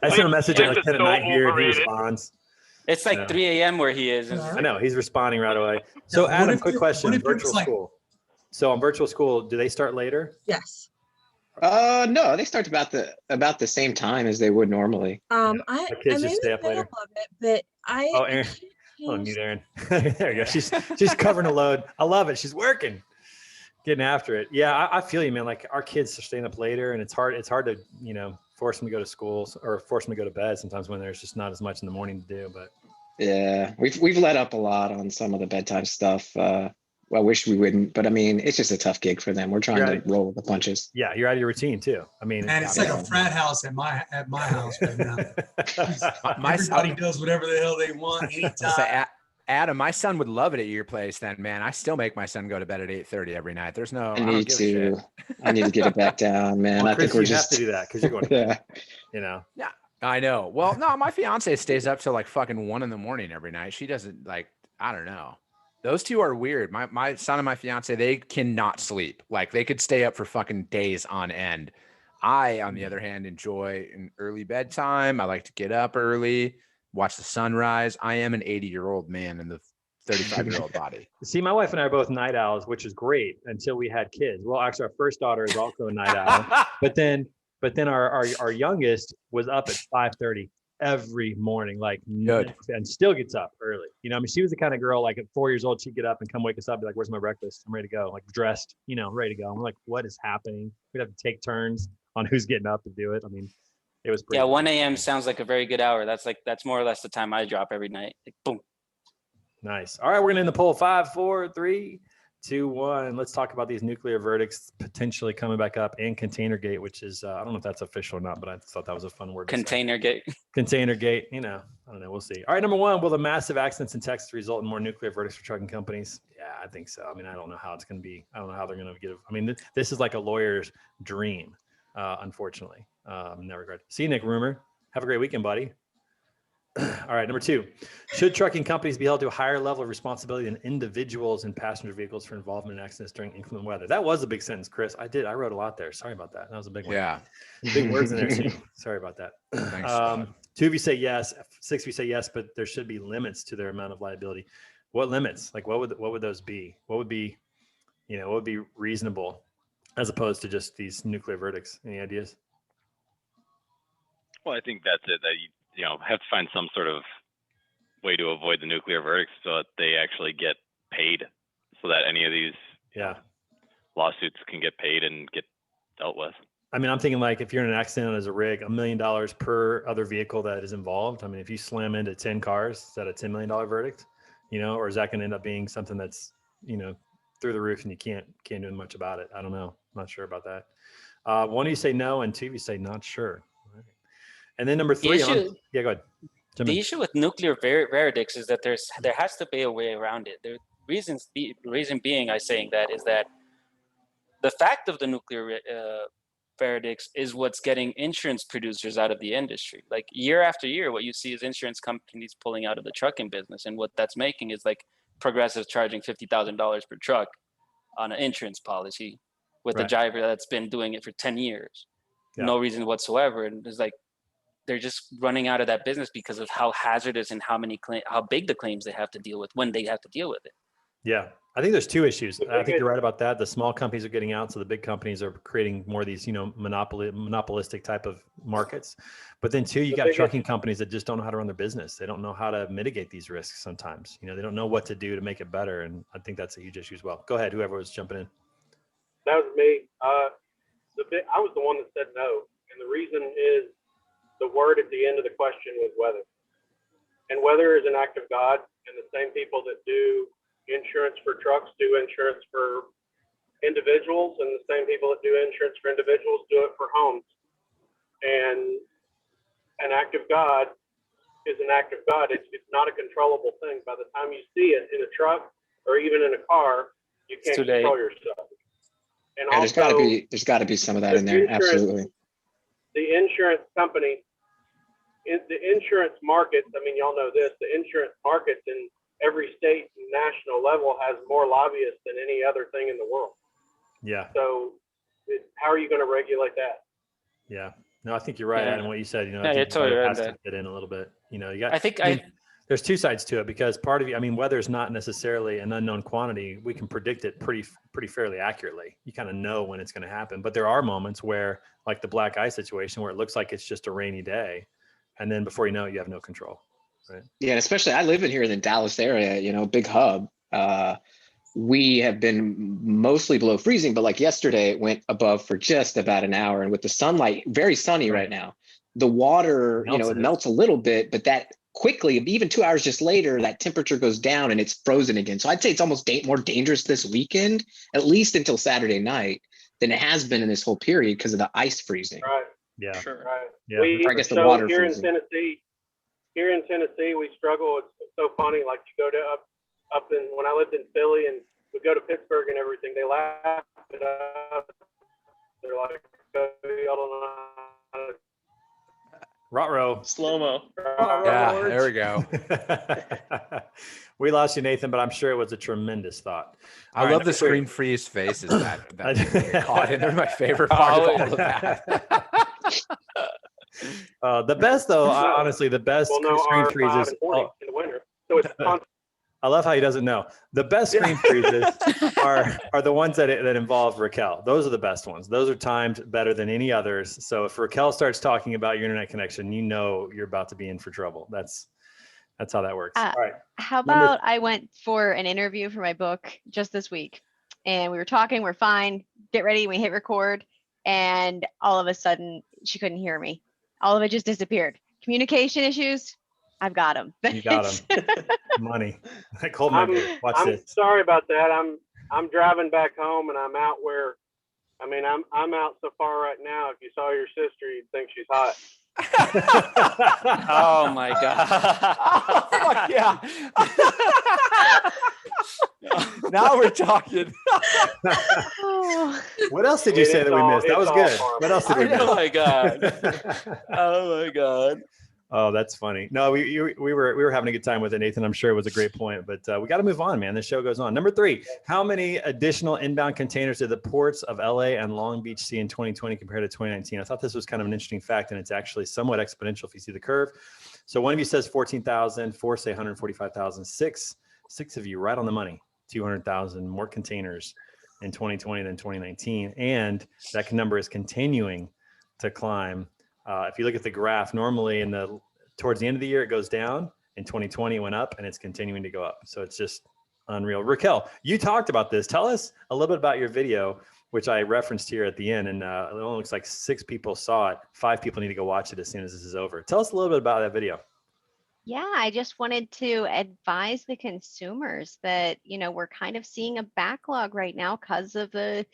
I sent a message at like Sleep 10 is at night so here, and he overrated. responds. It's like Yeah. 3 a.m. where he is. I know he's responding right away. So, What Adam, if quick it- question: what if it was virtual like- school. So, on virtual school, do they start later? Yes. no, they start about the same time as they would normally. I The kids I'm just in stay the up middle later. of it, but Oh, Aaron. Oh, mute Aaron. There you go. She's covering a load. I love it. She's working, getting after it. Yeah, I feel you, man. Like our kids are staying up later, and it's hard to force them to go to school or force them to go to bed sometimes when there's just not as much in the morning to do. But Yeah, we've let up a lot on some of the bedtime stuff. I wish we wouldn't, but I mean, it's just a tough gig for them. We're trying to roll with the punches. yeah, you're out of your routine too. I mean, And it's like a frat house at my house right now. Everybody does whatever the hell they want anytime. Adam, my son would love it at your place then, man. I still make my son go to bed at 8:30 every night. There's no, I I don't need give a to. shit. I need to get it back down, man. Well, I think Chris, we're you just have to do that because you're going to yeah. bed, Yeah, I know. Well, no, my fiance stays up till like fucking 1 a.m. every night. She doesn't like, I don't know. Those two are weird. My son and my fiance, they cannot sleep. Like they could stay up for fucking days on end. I, on the other hand, enjoy an early bedtime. I like to get up early, watch the sunrise. I am an 80-year-old man in the 35-year-old body. See, my wife and I are both night owls, which is great until we had kids. Well, actually, our first daughter is also a night owl, but then our youngest was up at 5:30 every morning, like Good. and still gets up early. I mean, she was the kind of girl like at 4 years old, she'd get up and come wake us up, be like, "Where's my breakfast? I'm ready to go." Like dressed, ready to go. I'm like, "What is happening?" We'd have to take turns on who's getting up to do it. I mean, it was pretty. Yeah, 1 a.m. sounds like a very good hour. That's more or less the time I drop every night. Like, boom. Nice. All right, we're gonna end the poll. 5, 4, 3, 2, 1. Let's talk about these nuclear verdicts potentially coming back up and Containergate, which is I don't know if that's official or not, but I thought that was a fun word. Containergate. Containergate. I don't know. We'll see. All right, number 1. Will the massive accidents in Texas result in more nuclear verdicts for trucking companies? Yeah, I think so. I mean, I don't know how it's going to be. I don't know how they're going to get it. I mean, this is like a lawyer's dream, unfortunately, in that regard. See you, Nick Roemer. Have a great weekend, buddy. All right, number 2. Should trucking companies be held to a higher level of responsibility than individuals in passenger vehicles for involvement in accidents during inclement weather? That was a big sentence, Chris. I wrote a lot there. Sorry about that. That was a big one. Yeah. Big words in there too. Sorry about that. Thanks, 2 of you say yes. 6 of you say yes, but there should be limits to their amount of liability. What limits? Like what would those be? What would be, what would be reasonable as opposed to just these nuclear verdicts? Any ideas? Well, I think that's it. That you have to find some sort of way to avoid the nuclear verdicts so that they actually get paid, so that any of these lawsuits can get paid and get dealt with. I mean, I'm thinking like if you're in an accident as a rig, $1 million per other vehicle that is involved. I mean, if you slam into 10 cars, is that a $10 million verdict? Or is that going to end up being something that's, through the roof and you can't do much about it? I don't know. I'm not sure about that. 1 of you say no, and 2 of you say not sure. Right. And then number 3, yeah, go ahead. The issue with nuclear verdicts is that there has to be a way around it. The reason being I saying that is that the fact of the nuclear verdicts is what's getting insurance producers out of the industry. Like year after year, what you see is insurance companies pulling out of the trucking business, and what that's making is like Progressive charging $50,000 per truck on an insurance policy with a driver that's been doing it for 10 years. Yeah. No reason whatsoever, and it's like they're just running out of that business because of how hazardous and how big the claims they have to deal with when they have to deal with it. Yeah, I think there's 2 issues. I think you're right about that. The small companies are getting out, so the big companies are creating more of these, monopolistic type of markets. But then 2, you got trucking companies that just don't know how to run their business. They don't know how to mitigate these risks sometimes. They don't know what to do to make it better, and I think that's a huge issue as well. Go ahead, whoever was jumping in. That was me. I was the one that said no, and the reason is the word at the end of the question was weather. And weather is an act of God, and the same people that do insurance for trucks do insurance for individuals, and the same people that do insurance for individuals do it for homes. And an act of God is an act of God. It's not a controllable thing. By the time you see it in a truck or even in a car, you can't control yourself. And Yeah, also, there's got to be some of that in there. Absolutely. The insurance company, the insurance markets, I mean, y'all know this, the insurance markets in every state and national level has more lobbyists than any other thing in the world. Yeah. So how are you going to regulate that? Yeah. No, I think you're right, Yeah. Adam, what you said. You know, Yeah, I think you're totally weather right has there. to fit in a little bit. You know, you got. I think there's two sides to it because part of you, I mean, weather is not necessarily an unknown quantity. We can predict it pretty fairly accurately. You kind of know when it's going to happen, but there are moments where, like the black ice situation, where it looks like it's just a rainy day, and then before you know it, you have no control. Right. Yeah, and especially I live in here in the Dallas area, you know, big hub. We have been mostly below freezing, but like yesterday it went above for just about an hour. And with the sunlight, very sunny right now, the water, you know, it melts a little bit, but that quickly, even 2 hours just later, that temperature goes down and it's frozen again. So I'd say it's almost more dangerous this weekend, at least until Saturday night, than it has been in this whole period because of the ice freezing. Right. Yeah. Sure. Right. Yeah. Or I guess the water here freezing. Here in Tennessee, we struggle. It's so funny. Like you go to up in, when I lived in Philly and we go to Pittsburgh and everything, they laugh it up. They're like, y'all don't know how to Ruh-roh. Slow-mo. Yeah, there we go. We lost you, Nathan, but I'm sure it was a tremendous thought. I love the screen freeze faces that get caught in. They're my favorite part of all of that. The best, though, honestly, the best screen freezes. in the winter. So it's constant. I love how he doesn't know. The best screen freezes are the ones that involve Racquelle. Those are the best ones. Those are timed better than any others. So if Racquelle starts talking about your internet connection, you know you're about to be in for trouble. That's how that works. All right. How about I went for an interview for my book just this week, and we were talking, we're fine, get ready, we hit record, and all of a sudden she couldn't hear me. All of it just disappeared. Communication issues, I've got them. You got them. Money. Coleman, watch I'm this. sorry about that. I'm driving back home and I'm out where, I mean, I'm out so far right now. If you saw your sister, you'd think she's hot. Oh my God. Fuck yeah. Now we're talking. What else did you say that we missed? That was good. What else did we miss? Oh my God. Oh my God. Oh, that's funny. No, we were having a good time with it, Nathan. I'm sure it was a great point, but we got to move on, man. The show goes on. Number 3, how many additional inbound containers did the ports of LA and Long Beach see in 2020 compared to 2019? I thought this was kind of an interesting fact, and it's actually somewhat exponential if you see the curve. So one of you says 14,000, 4 say 145,000, 6 of you right on the money, 200,000 more containers in 2020 than 2019, and that number is continuing to climb. If you look at the graph, normally towards the end of the year, it goes down. In 2020, it went up, and it's continuing to go up. So it's just unreal. Racquelle, you talked about this. Tell us a little bit about your video, which I referenced here at the end. And it only looks like 6 people saw it. 5 people need to go watch it as soon as this is over. Tell us a little bit about that video. Yeah, I just wanted to advise the consumers that, we're kind of seeing a backlog right now because of the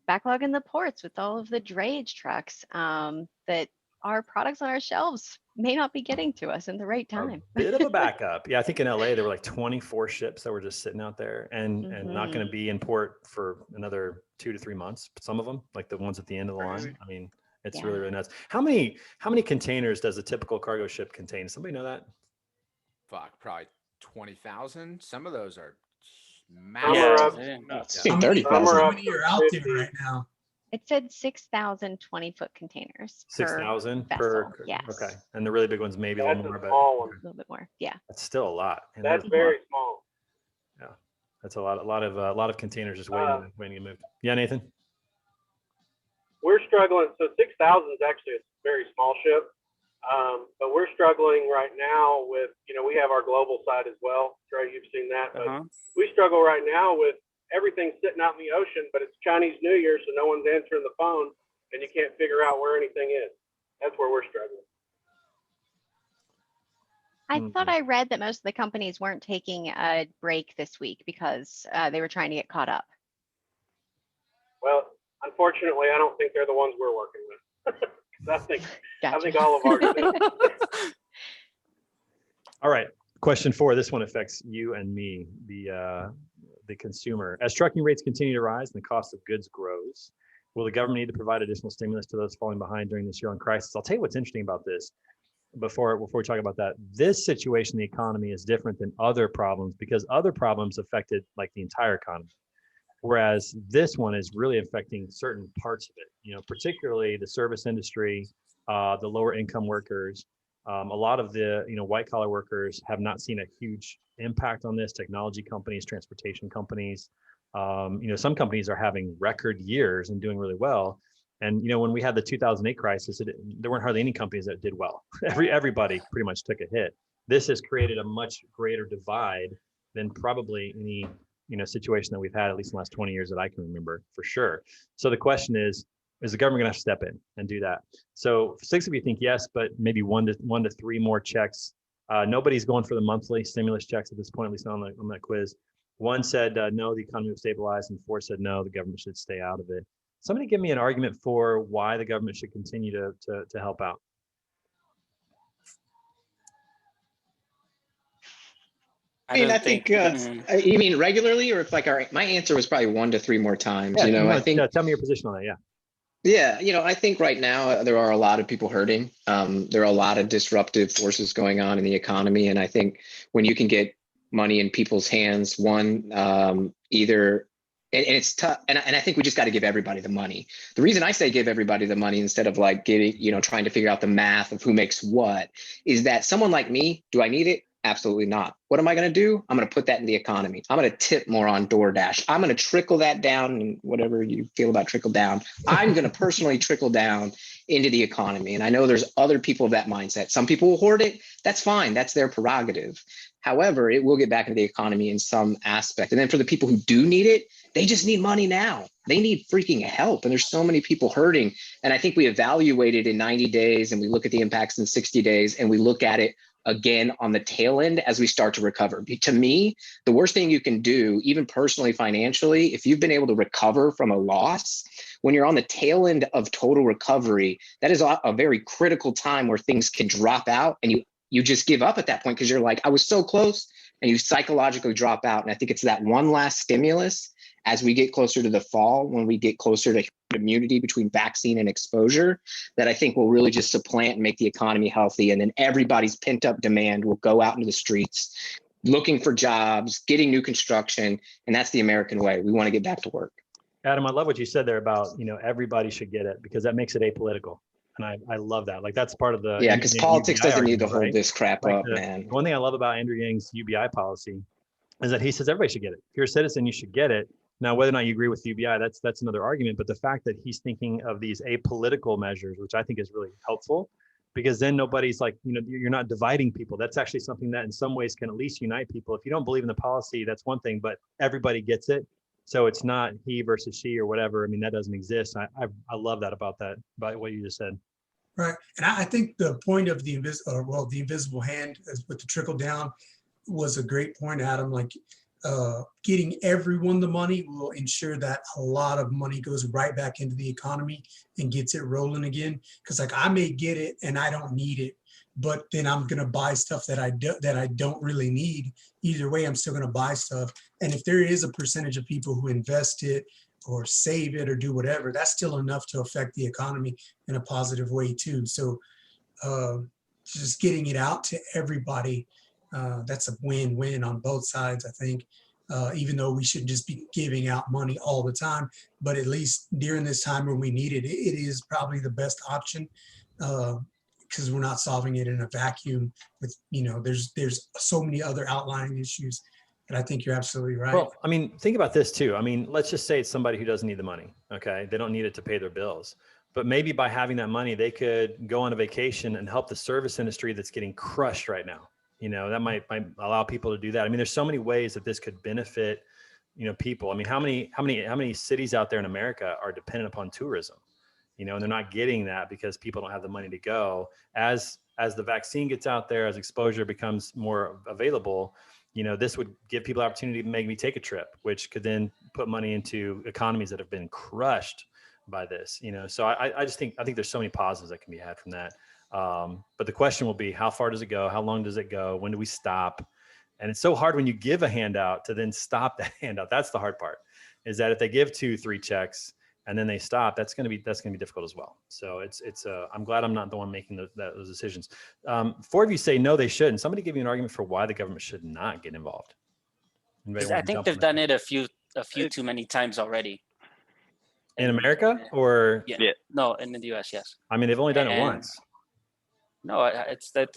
backlog in the ports with all of the drayage trucks, that our products on our shelves may not be getting to us in the right time. Bit of a backup. Yeah, I think in LA there were like 24 ships that were just sitting out there and not going to be in port for another 2 to 3 months. Some of them, like the ones at the end of the line. I mean, it's really, really nuts. How many containers does a typical cargo ship contain? Does somebody know that? Fuck, probably 20,000. Some of those are How massive. 30,000. How many are out there right now? It said 6,000 20-foot containers. 6,000 per per. vessel, yes. Okay, and the really big ones maybe a little more, but A little bit more. Yeah. that's still a lot. And That's that is a very lot. small. Yeah, that's a lot of containers just waiting to get moved. Yeah, Nathan. We're struggling. So 6,000 is actually a very small ship. But we're struggling right now with, we have our global side as well. Trey, you've seen that. But we struggle right now with everything sitting out in the ocean, but it's Chinese New Year, so no one's answering the phone, and you can't figure out where anything is. That's where we're struggling. I thought I read that most of the companies weren't taking a break this week because they were trying to get caught up. Well, unfortunately, I don't think they're the ones we're working with. I think all of ours. All right. Question 4. This one affects you and me, the consumer. As trucking rates continue to rise and the cost of goods grows, will the government need to provide additional stimulus to those falling behind during this year on crisis? I'll tell you what's interesting about this. Before we talk about that, this situation in the economy is different than other problems because other problems affected like the entire economy. Whereas this one is really affecting certain parts of it, particularly the service industry, the lower income workers. A lot of the, white collar workers have not seen a huge impact on this. Technology companies, transportation companies, some companies are having record years and doing really well. And, when we had the 2008 crisis, there weren't hardly any companies that did well. Everybody pretty much took a hit. This has created a much greater divide than probably any, situation that we've had, at least in the last 20 years that I can remember for sure. So the question is the government going to have to step in and do that? So 6 of you think yes, but maybe one to three more checks. Nobody's going for the monthly stimulus checks at this point, at least on that quiz. 1 said no, the economy will stabilize, and 4 said no, the government should stay out of it. Somebody give me an argument for why the government should continue to help out. I think you mean regularly, or if like my answer was probably 1 to 3 more times. Yeah, I think. Tell me your position on that. Yeah. Yeah, I think right now there are a lot of people hurting. There are a lot of disruptive forces going on in the economy, and I think when you can get money in people's hands, either. And it's tough. And I think we just got to give everybody the money. The reason I say give everybody the money instead of like trying to figure out the math of who makes what is that someone like me, do I need it? Absolutely not. What am I going to do? I'm going to put that in the economy. I'm going to tip more on DoorDash. I'm going to trickle that down, and whatever you feel about trickle down, I'm going to personally trickle down into the economy. And I know there's other people of that mindset. Some people will hoard it. That's fine. That's their prerogative. However, it will get back into the economy in some aspect. And then for the people who do need it, they just need money now. They need freaking help. And there's so many people hurting. And I think we evaluate it in 90 days and we look at the impacts in 60 days and we look at it again on the tail end as we start to recover. To me, the worst thing you can do, even personally, financially, if you've been able to recover from a loss, when you're on the tail end of total recovery, that is a very critical time where things can drop out and you just give up at that point because you're like, I was so close, and you psychologically drop out. And I think it's that one last stimulus as we get closer to the fall, when we get closer to immunity between vaccine and exposure, that I think will really just supplant and make the economy healthy. And then everybody's pent up demand will go out into the streets, looking for jobs, getting new construction. And that's the American way. We want to get back to work. Adam, I love what you said there about, everybody should get it, because that makes it apolitical. And I love that. Like, that's part of the. Yeah, because politics UBI doesn't need to argument, hold right? this crap Like up, man. One thing I love about Andrew Yang's UBI policy is that he says everybody should get it. If you're a citizen, you should get it. Now, whether or not you agree with UBI, that's another argument. But the fact that he's thinking of these apolitical measures, which I think is really helpful, because then nobody's like, you're not dividing people. That's actually something that in some ways can at least unite people. If you don't believe in the policy, that's one thing, but everybody gets it. So it's not he versus she or whatever. I mean, that doesn't exist. I love that about what you just said. Right. And I think the point of the invisible hand with the trickle down was a great point, Adam. Like, getting everyone the money will ensure that a lot of money goes right back into the economy and gets it rolling again. Because like, I may get it and I don't need it, but then I'm gonna buy stuff that I don't really need. Either way, I'm still gonna buy stuff. And if there is a percentage of people who invest it or save it or do whatever, that's still enough to affect the economy in a positive way too. So just getting it out to everybody, that's a win-win on both sides, I think. Even though we shouldn't just be giving out money all the time, but at least during this time when we need it, it is probably the best option, because we're not solving it in a vacuum with, there's so many other outlying issues. And I think you're absolutely right. Well, I mean, think about this too. I mean, let's just say it's somebody who doesn't need the money. Okay. They don't need it to pay their bills, but maybe by having that money, they could go on a vacation and help the service industry that's getting crushed right now. That might allow people to do that. I mean, there's so many ways that this could benefit, people. I mean, how many cities out there in America are dependent upon tourism, and they're not getting that because people don't have the money to go. As the vaccine gets out there, as exposure becomes more available, this would give people opportunity to make me take a trip, which could then put money into economies that have been crushed by this, So I think there's so many positives that can be had from that. But the question will be, how far does it go? How long does it go? When do we stop? And it's so hard when you give a handout to then stop that handout. That's the hard part, is that if they give 2-3 checks and then they stop, that's going to be difficult as well. So I'm glad I'm not the one making those decisions. 4 of you say no, they shouldn't. Somebody give me an argument for why the government should not get involved. I think they've done it a few too many times already. In America, or no, in the U.S. Yes. I mean, they've only done it once. No, it's that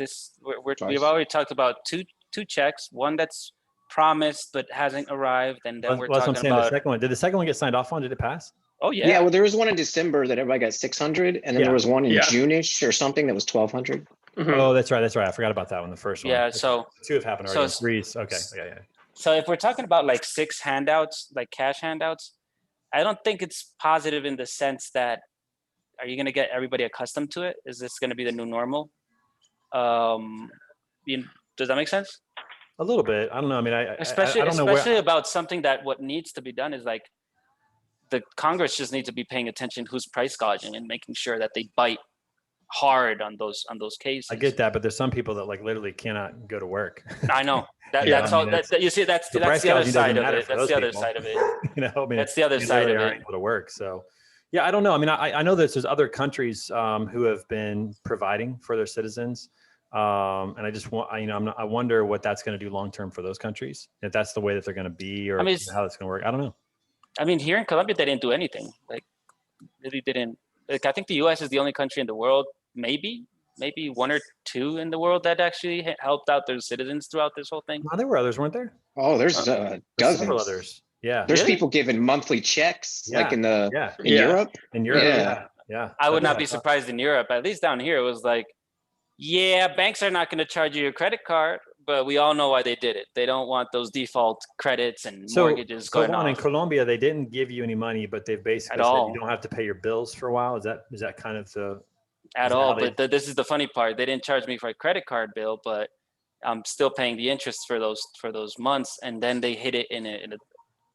we've already talked about two checks. One that's promised but hasn't arrived, and then we're talking about the second one. Did the second one get signed off on? Did it pass? Oh yeah. Yeah, well, there was one in December that everybody got 600, and then there was one in June-ish or something that was 1,200. Oh, that's right. I forgot about that one. The first one. Yeah. So 2 have happened already. 3's okay. Yeah. So if we're talking about like 6 handouts, like cash handouts, I don't think it's positive in the sense that, are you going to get everybody accustomed to it? Is this going to be the new normal? Does that make sense? A little bit. I don't know. I mean, especially I don't know especially about something that what needs to be done is like the Congress just needs to be paying attention who's price gouging and making sure that they bite hard on those cases. I get that, but there's some people that like literally cannot go to work. I know that's all. You see, that's the other side of it. That's the other side of it. You know, I mean, that's the other side of it. Able to work. So, yeah, I don't know. I mean, I know that there's other countries who have been providing for their citizens, and I just want, I wonder what that's going to do long term for those countries. If that's the way that they're going to be, or how it's going to work. I don't know. I mean, here in Colombia, they didn't do anything. Like, really didn't. Like, I think the U.S. is the only country in the world, maybe 1 or 2 in the world that actually helped out their citizens throughout this whole thing. No, there were others, weren't there? Oh, there's dozens. Several others. Yeah. There's people giving monthly checks, like in Europe. In Europe, yeah. I would not be surprised in Europe. At least down here, it was like, yeah, banks are not going to charge you your credit card, but we all know why they did it. They don't want those default credits and mortgages going on. In Colombia, they didn't give you any money, but they've basically said you don't have to pay your bills for a while. Is that kind of the at all? But this is the funny part. They didn't charge me for a credit card bill, but I'm still paying the interest for those months, and then they hit it in an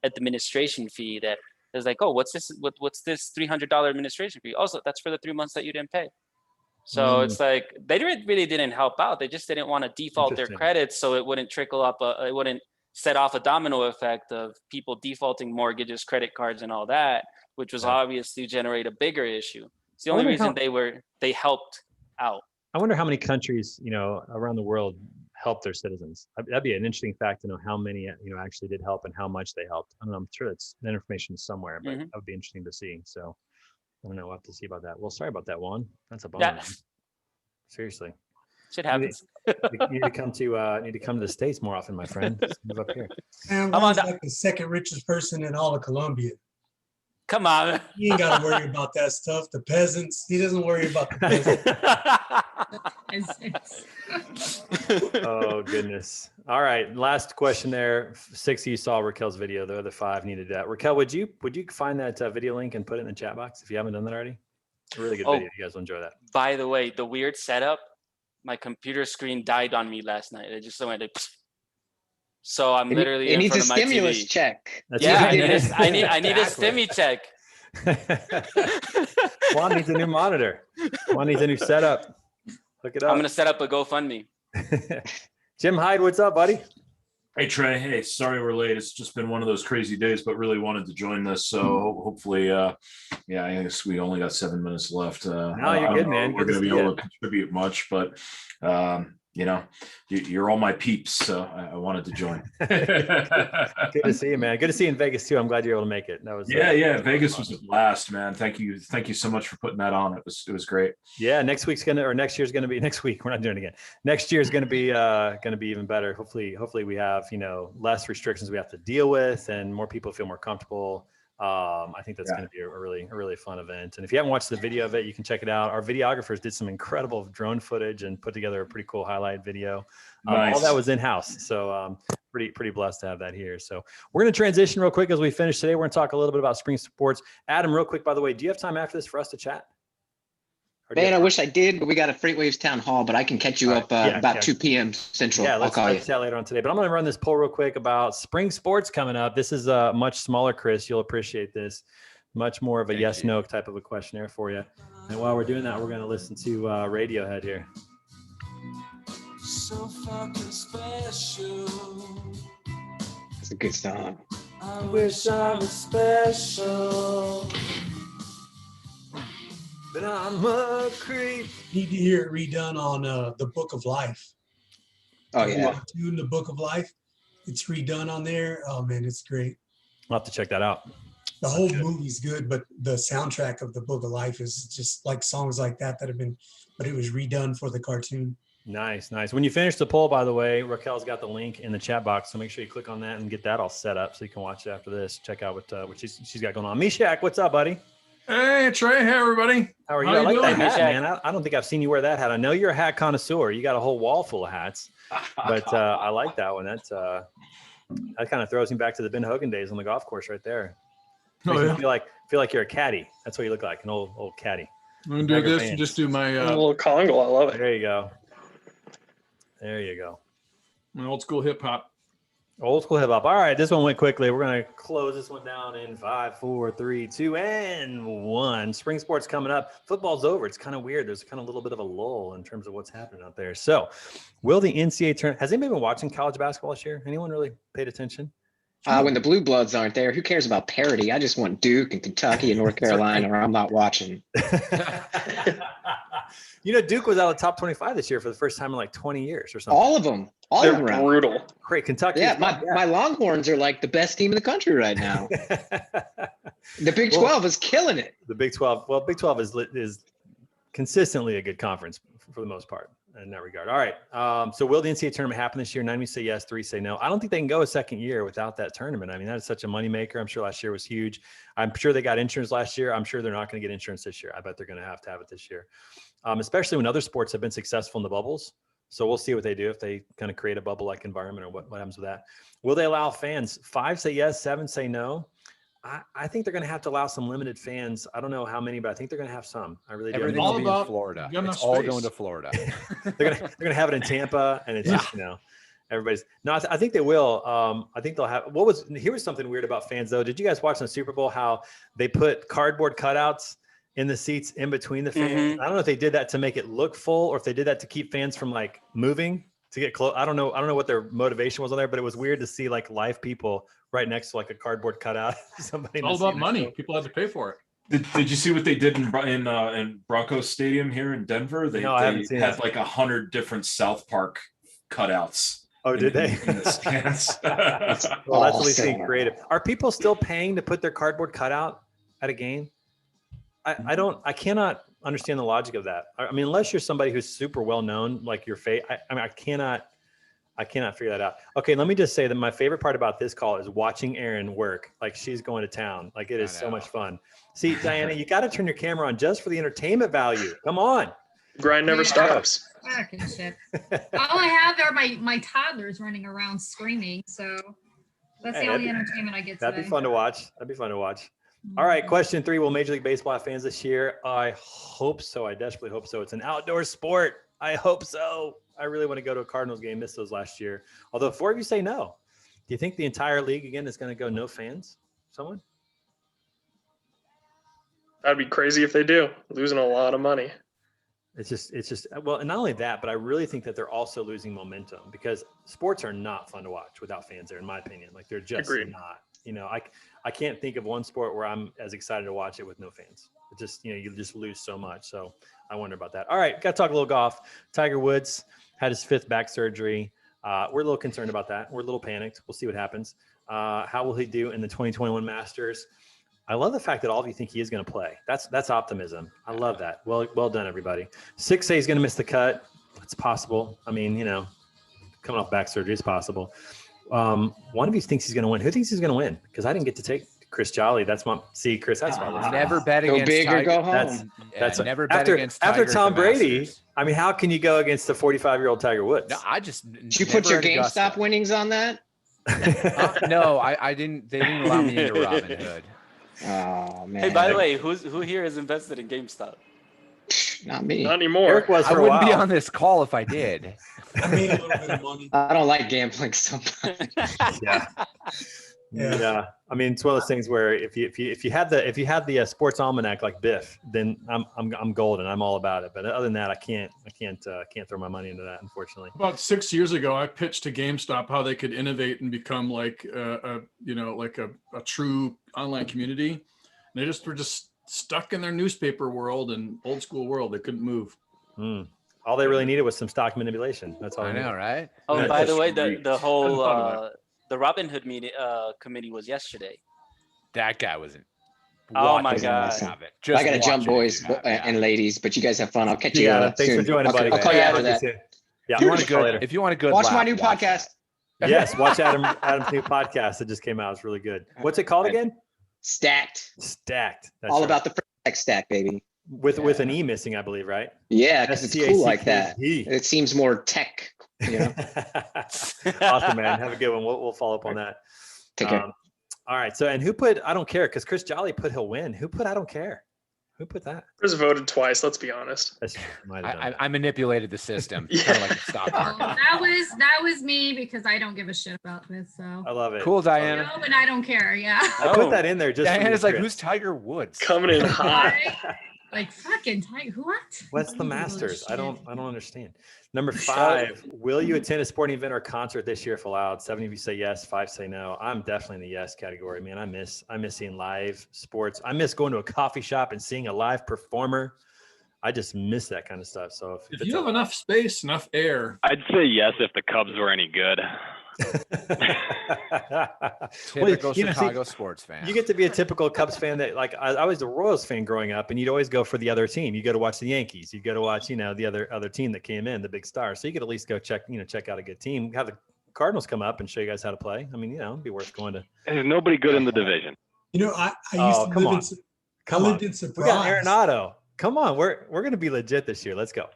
administration fee that is like, oh, what's this $300 administration fee? Also, that's for the 3 months that you didn't pay. So it's like they really didn't help out. They just didn't want to default their credits, so it wouldn't trickle up. It wouldn't set off a domino effect of people defaulting mortgages, credit cards, and all that, which was obviously generate a bigger issue. It's the only reason they helped out. I wonder how many countries around the world help their citizens. That'd be an interesting fact to know how many actually did help and how much they helped. I don't know. I'm sure that information is somewhere, but that would be interesting to see. So. I don't know. We'll have to see about that. Well, sorry about that, Juan. That's a bummer. Yeah. Seriously. Shit happens. You need to come to the States more often, my friend. Just move up here. Man, Juan's like the second richest person in all of Colombia. Come on. He ain't got to worry about that stuff. The peasants. He doesn't worry about the peasants. Oh, goodness. All right. Last question there. 6 of you saw Racquelle's video. The other 5 needed that. Racquelle, would you find that video link and put it in the chat box if you haven't done that already? It's a really good video. You guys will enjoy that. By the way, the weird setup, my computer screen died on me last night. It just went like, so I'm literally it in needs front a of my stimulus TV. Check. I need a stimmy check. Juan needs a new monitor. Juan needs a new setup. Look it up. I'm gonna set up a GoFundMe. Jim Hyde, what's up, buddy? Hey Trey, hey, sorry we're late. It's just been one of those crazy days, but really wanted to join this. So hopefully, I guess we only got 7 minutes left. No, you're good, man. We're going to be able to contribute much, but you're all my peeps, so I wanted to join. Good to see you, man. Good to see you in Vegas too. I'm glad you're able to make it. That was Vegas was a blast, man. Thank you so much for putting that on. It was great. Yeah, next year's gonna be next week. We're not doing it again. Next year's gonna be even better. Hopefully we have less restrictions we have to deal with, and more people feel more comfortable. I think that's going to be a really fun event. And if you haven't watched the video of it, you can check it out. Our videographers did some incredible drone footage and put together a pretty cool highlight video. Nice. All that was in-house. So pretty blessed to have that here. So we're going to transition real quick as we finish today. We're going to talk a little bit about spring sports. Adam, real quick, by the way, do you have time after this for us to chat? Man, I wish I did, but we got a Freightwaves town hall, but I can catch you up about 2 p.m. Central. Yeah, I'll call you. Chat later on today. But I'm going to run this poll real quick about spring sports coming up. This is a much smaller, Chris. You'll appreciate this. Much more of a yes/no type of a questionnaire for you. And while we're doing that, we're going to listen to Radiohead here. So fucking special. It's a good song. I wish I was special. But I'm a creep. Need to hear it redone on the Book of Life. Oh yeah. Tune the Book of Life. It's redone on there. Oh man, it's great. I'll have to check that out. The whole movie's good, but the soundtrack of the Book of Life is just like songs like that have been, but it was redone for the cartoon. Nice. When you finish the poll, by the way, Racquelle's got the link in the chat box, so make sure you click on that and get that all set up so you can watch it after this. Check out what she's got going on. Mishak, what's up, buddy? Hey, Trey. Hey, everybody. How are you? I like that hat, man. I don't think I've seen you wear that hat. I know you're a hat connoisseur. You got a whole wall full of hats, but I like that one. That kind of throws me back to the Ben Hogan days on the golf course right there. Makes me feel like you're a caddy. That's what you look like, an old caddy. I'm gonna do this and just do my a little Congo. I love it. There you go. My old school hip hop. Old school hip hop. All right, this one went quickly. We're gonna close this one down in 5, 4, 3, 2, and 1. Spring sports coming up. Football's over. It's kind of weird. There's kind of a little bit of a lull in terms of what's happening out there. So, will the NCAA tournament? Has anybody been watching college basketball this year? Anyone really paid attention? When the Blue Bloods aren't there, who cares about parity? I just want Duke and Kentucky and North Carolina, or I'm not watching. Duke was out of the top 25 this year for the first time in like 20 years or something. All of them. They're brutal. Great. Kentucky. Yeah, my Longhorns are like the best team in the country right now. The Big 12 is killing it. The Big 12. Well, Big 12 is consistently a good conference for the most part in that regard. All right. So will the NCAA tournament happen this year? 9 say yes, 3 say no. I don't think they can go a second year without that tournament. I mean, that is such a moneymaker. I'm sure last year was huge. I'm sure they got insurance last year. I'm sure they're not going to get insurance this year. I bet they're going to have it this year, especially when other sports have been successful in the bubbles. So we'll see what they do if they kind of create a bubble-like environment or what happens with that. Will they allow fans? 5 say yes, 7 say no. I think they're going to have to allow some limited fans. I don't know how many, but I think they're going to have some. I really do. Everything's all be in Florida. It's all going to Florida. they're going to have it in Tampa, and it's just everybody's. No, I think they will. I think they'll have. Here was something weird about fans though. Did you guys watch on the Super Bowl how they put cardboard cutouts in the seats in between the fans? Mm-hmm. I don't know if they did that to make it look full or if they did that to keep fans from like moving to get close. I don't know what their motivation was on there, but it was weird to see like live people right next to like a cardboard cutout. Somebody. It's all about money. People had to pay for it. Did you see what they did in Broncos Stadium here in Denver? They had like 100 different South Park cutouts. Oh, did they? In the stands. Well, that's at least being creative. Are people still paying to put their cardboard cutout at a game? I cannot understand the logic of that. I mean, unless you're somebody who's super well known, like your face. I cannot figure that out. Okay, let me just say that my favorite part about this call is watching Erin work. Like she's going to town. Like it is so much fun. See, Diana, you got to turn your camera on just for the entertainment value. Come on. Grind never stops. Fucking shit. All I have are my toddlers running around screaming. So that's the only entertainment I get today. That'd be fun to watch. All right, question 3. Will Major League Baseball have fans this year? I hope so. I desperately hope so. It's an outdoor sport. I hope so. I really want to go to a Cardinals game. Missed those last year. Although 4 of you say no. Do you think the entire league again is going to go no fans? Someone? That'd be crazy if they do. Losing a lot of money. It's just well, and not only that, but I really think that they're also losing momentum because sports are not fun to watch without fans there, in my opinion. Like they're just not. I can't think of one sport where I'm as excited to watch it with no fans. It just, you just lose so much. So I wonder about that. All right, got to talk a little golf. Tiger Woods had his 5th back surgery. We're a little concerned about that. We're a little panicked. We'll see what happens. How will he do in the 2021 Masters? I love the fact that all of you think he is going to play. That's optimism. I love that. Well done, everybody. 6 say he's going to miss the cut. It's possible. I mean, coming off back surgery, it's possible. One of you thinks he's going to win. Who thinks he's going to win? Because I didn't get to take Chris Jolly. That's Chris. That's my never bet against big Tiger. Or go home. That's never bet against Tiger after Tom Brady. I mean, how can you go against the 45-year-old Tiger Woods? No, I just. Did you put your GameStop winnings on that? No, I didn't. They didn't allow me into Robinhood. Oh man. Hey, by the way, who here is invested in GameStop? Not me. Not anymore. Eric was for I wouldn't a while. be on this call if I did. I made a little bit of money. I don't like gambling so much. Yeah. Yeah. I mean, it's one of those things where if you had the sports almanac like Biff, then I'm golden. I'm all about it. But other than that, I can't throw my money into that, unfortunately. About 6 years ago, I pitched to GameStop how they could innovate and become like a true online community. And they were just stuck in their newspaper world and old school world. They couldn't move. All they really needed was some stock manipulation. That's all I know, right? Oh, and by the way, the whole the Robin Hood committee was yesterday. That guy wasn't. Oh my God! I gotta jump, boys and ladies, but you guys have fun. I'll catch you. Thanks soon. for joining, buddy. I'll call you after that. Yeah, if you want a good watch laugh, my new podcast. Yes, watch Adam's new podcast that just came out. It's really good. What's it called again? Stacked. That's all right. about the tech stack, baby. With an E missing, I believe, right? Yeah, because it's cool like that. It seems more tech. You know? Awesome, man. Have a good one. We'll follow up on that. Take care. All right. So, and who put I don't care? Because Chris Jolly put he'll win. Who put I don't care? Who put that? Chris voted twice. Let's be honest. I manipulated the system. Kind of like the stock market. That was me because I don't give a shit about this. So I love it. Cool, Diana. No, and I don't care. Yeah. I put that in there just. Diana's like, who's Tiger Woods? Coming in hot. Like fucking Tiger. What? What's the Masters? I don't understand. Number 5, will you attend a sporting event or concert this year if allowed? 7 of you say yes, 5 say no. I'm definitely in the yes category, man. I miss seeing live sports. I miss going to a coffee shop and seeing a live performer. I just miss that kind of stuff. So if you have enough space, enough air, I'd say yes if the Cubs were any good. Typical Chicago sports fan. You get to be a typical Cubs fan that, like, I was a Royals fan growing up, and you'd always go for the other team. You go to watch the Yankees. You go to watch, the other team that came in, the big star. So you could at least go check out a good team. Have the Cardinals come up and show you guys how to play. I mean, it'd be worth going to. There's nobody good in the division. I used to live in. I lived in Surprise. We got Arenado. Come on, we're gonna be legit this year. Let's go.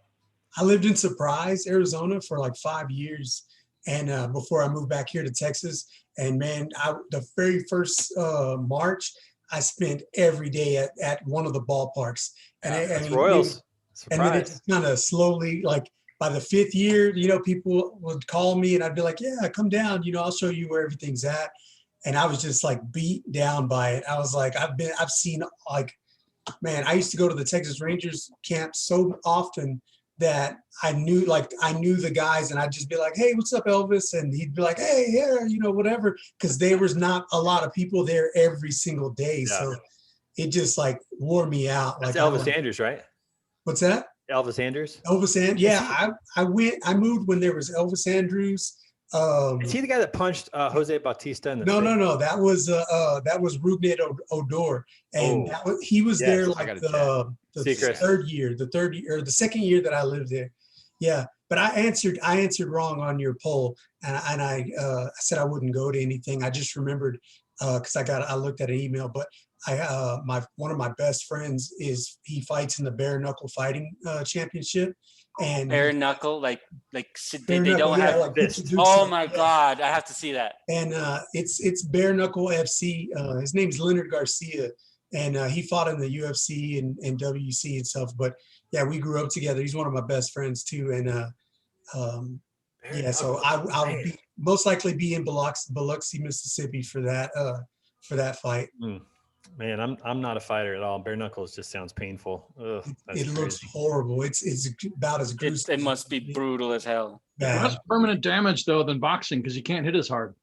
I lived in Surprise, Arizona, for like 5 years. And before I moved back here to Texas, and man, the very first March, I spent every day at one of the ballparks. And Royals. And then it kind of slowly, like by the 5th year, people would call me, and I'd be like, "Yeah, come down. I'll show you where everything's at." And I was just like beat down by it. I was like, I've seen like, man, I used to go to the Texas Rangers camp so often that I knew the guys, and I'd just be like, "Hey, what's up, Elvis?" And he'd be like, "Hey, yeah, whatever," because there was not a lot of people there every single day. Yeah. So it just like wore me out. That's like Elvis Andrews, right? What's that? Elvis Andrews. Elvis Andrews. Yeah, I moved when there was Elvis Andrews. Is he the guy that punched Jose Bautista in the face? No. That was Rougned Odor, and he was there like the second year that I lived there. Yeah, but I answered wrong on your poll, and I said I wouldn't go to anything. I just remembered because I looked at an email, but one of my best friends he fights in the bare knuckle fighting championship. And bare knuckle, like they don't have like this. Oh my God, I have to see that. And it's bare knuckle FC. His name's Leonard Garcia, and he fought in the UFC and WC and stuff. But yeah, we grew up together. He's one of my best friends too. And so I'll be most likely be in Biloxi, Mississippi for that fight. Man, I'm not a fighter at all. Bare knuckles just sounds painful. Ugh, it looks horrible. It's about as gruesome. It must be brutal as hell. Less permanent damage though than boxing because you can't hit as hard.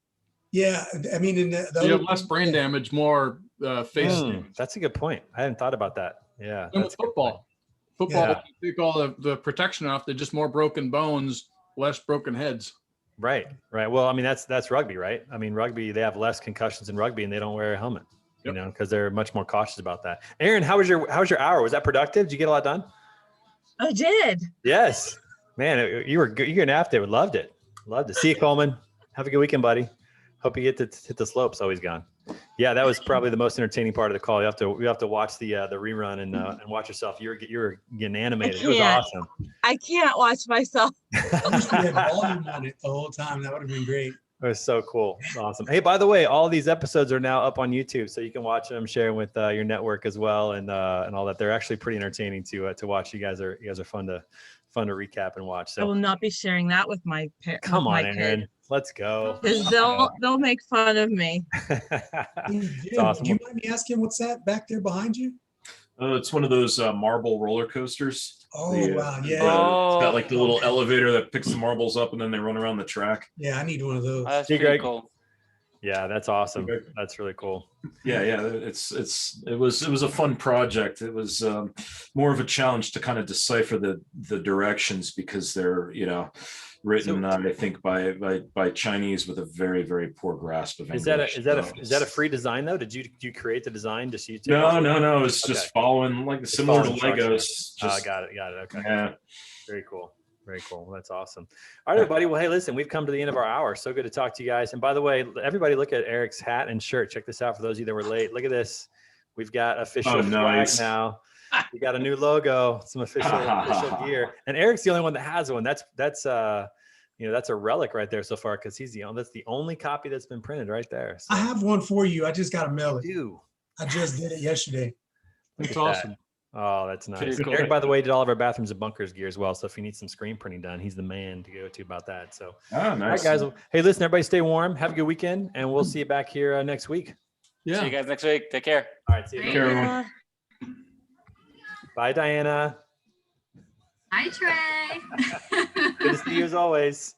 Yeah, I mean, you have less brain damage, more face. That's a good point. I hadn't thought about that. Yeah. And with football, you take all the protection off. They're just more broken bones, less broken heads. Right. Well, I mean, that's rugby, right? I mean, rugby, they have less concussions in rugby, and they don't wear a helmet. Because they're much more cautious about that. Aaron, how was your hour? Was that productive? Did you get a lot done? I did. Yes, man, you were good. You're gonna have to. Loved it. See you, Coleman. Have a good weekend, buddy. Hope you get to hit the slopes. Always gone. Yeah, that was probably the most entertaining part of the call. You have to watch the rerun and watch yourself. You were getting animated. It was awesome. I can't watch myself. I wish we had volume on it the whole time. That would have been great. It was so cool. Awesome. Hey, by the way, all these episodes are now up on YouTube, so you can watch them, share them with your network as well, and all that. They're actually pretty entertaining to watch. You guys are fun to recap and watch. So I will not be sharing that with my parents. Come on, Aaron. Let's go. Because they'll make fun of me. Jim, awesome. do you mind me asking what's that back there behind you? It's one of those marble roller coasters. Oh, wow. Yeah. It's got like the little elevator that picks the marbles up and then they run around the track. Yeah, I need one of those. That's Hey, pretty Greg. cool. Yeah, that's awesome. That's really cool. Yeah, it was a fun project. It was more of a challenge to kind of decipher the directions because they're written I think by Chinese with a very, very poor grasp of English. Is that a free design though? Did you create the design? Just you? No. It's just following like similar to Legos. Got it. Okay. Yeah. Very cool. Very cool. That's awesome. All right, everybody. Well, hey, listen, we've come to the end of our hour. So good to talk to you guys. And by the way, everybody look at Eric's hat and shirt. Check this out for those of you that were late. Look at this. We've got official swag now. We got a new logo, some official gear. And Eric's the only one that has one. That's a relic right there so far because that's the only copy that's been printed right there. So. I have one for you. I just got to mail it. You. I just did it yesterday. That's awesome. That. Oh, that's nice. Cool. Eric, by the way, did all of our bathrooms and bunkers gear as well. So if you need some screen printing done, he's the man to go to about that. So, nice. All right, guys. Well, hey, listen, everybody stay warm. Have a good weekend. And we'll see you back here next week. Yeah. See you guys next week. Take care. All right. See you. Take care, everyone. Bye, Diana. Hi, Trey. Good to see you as always.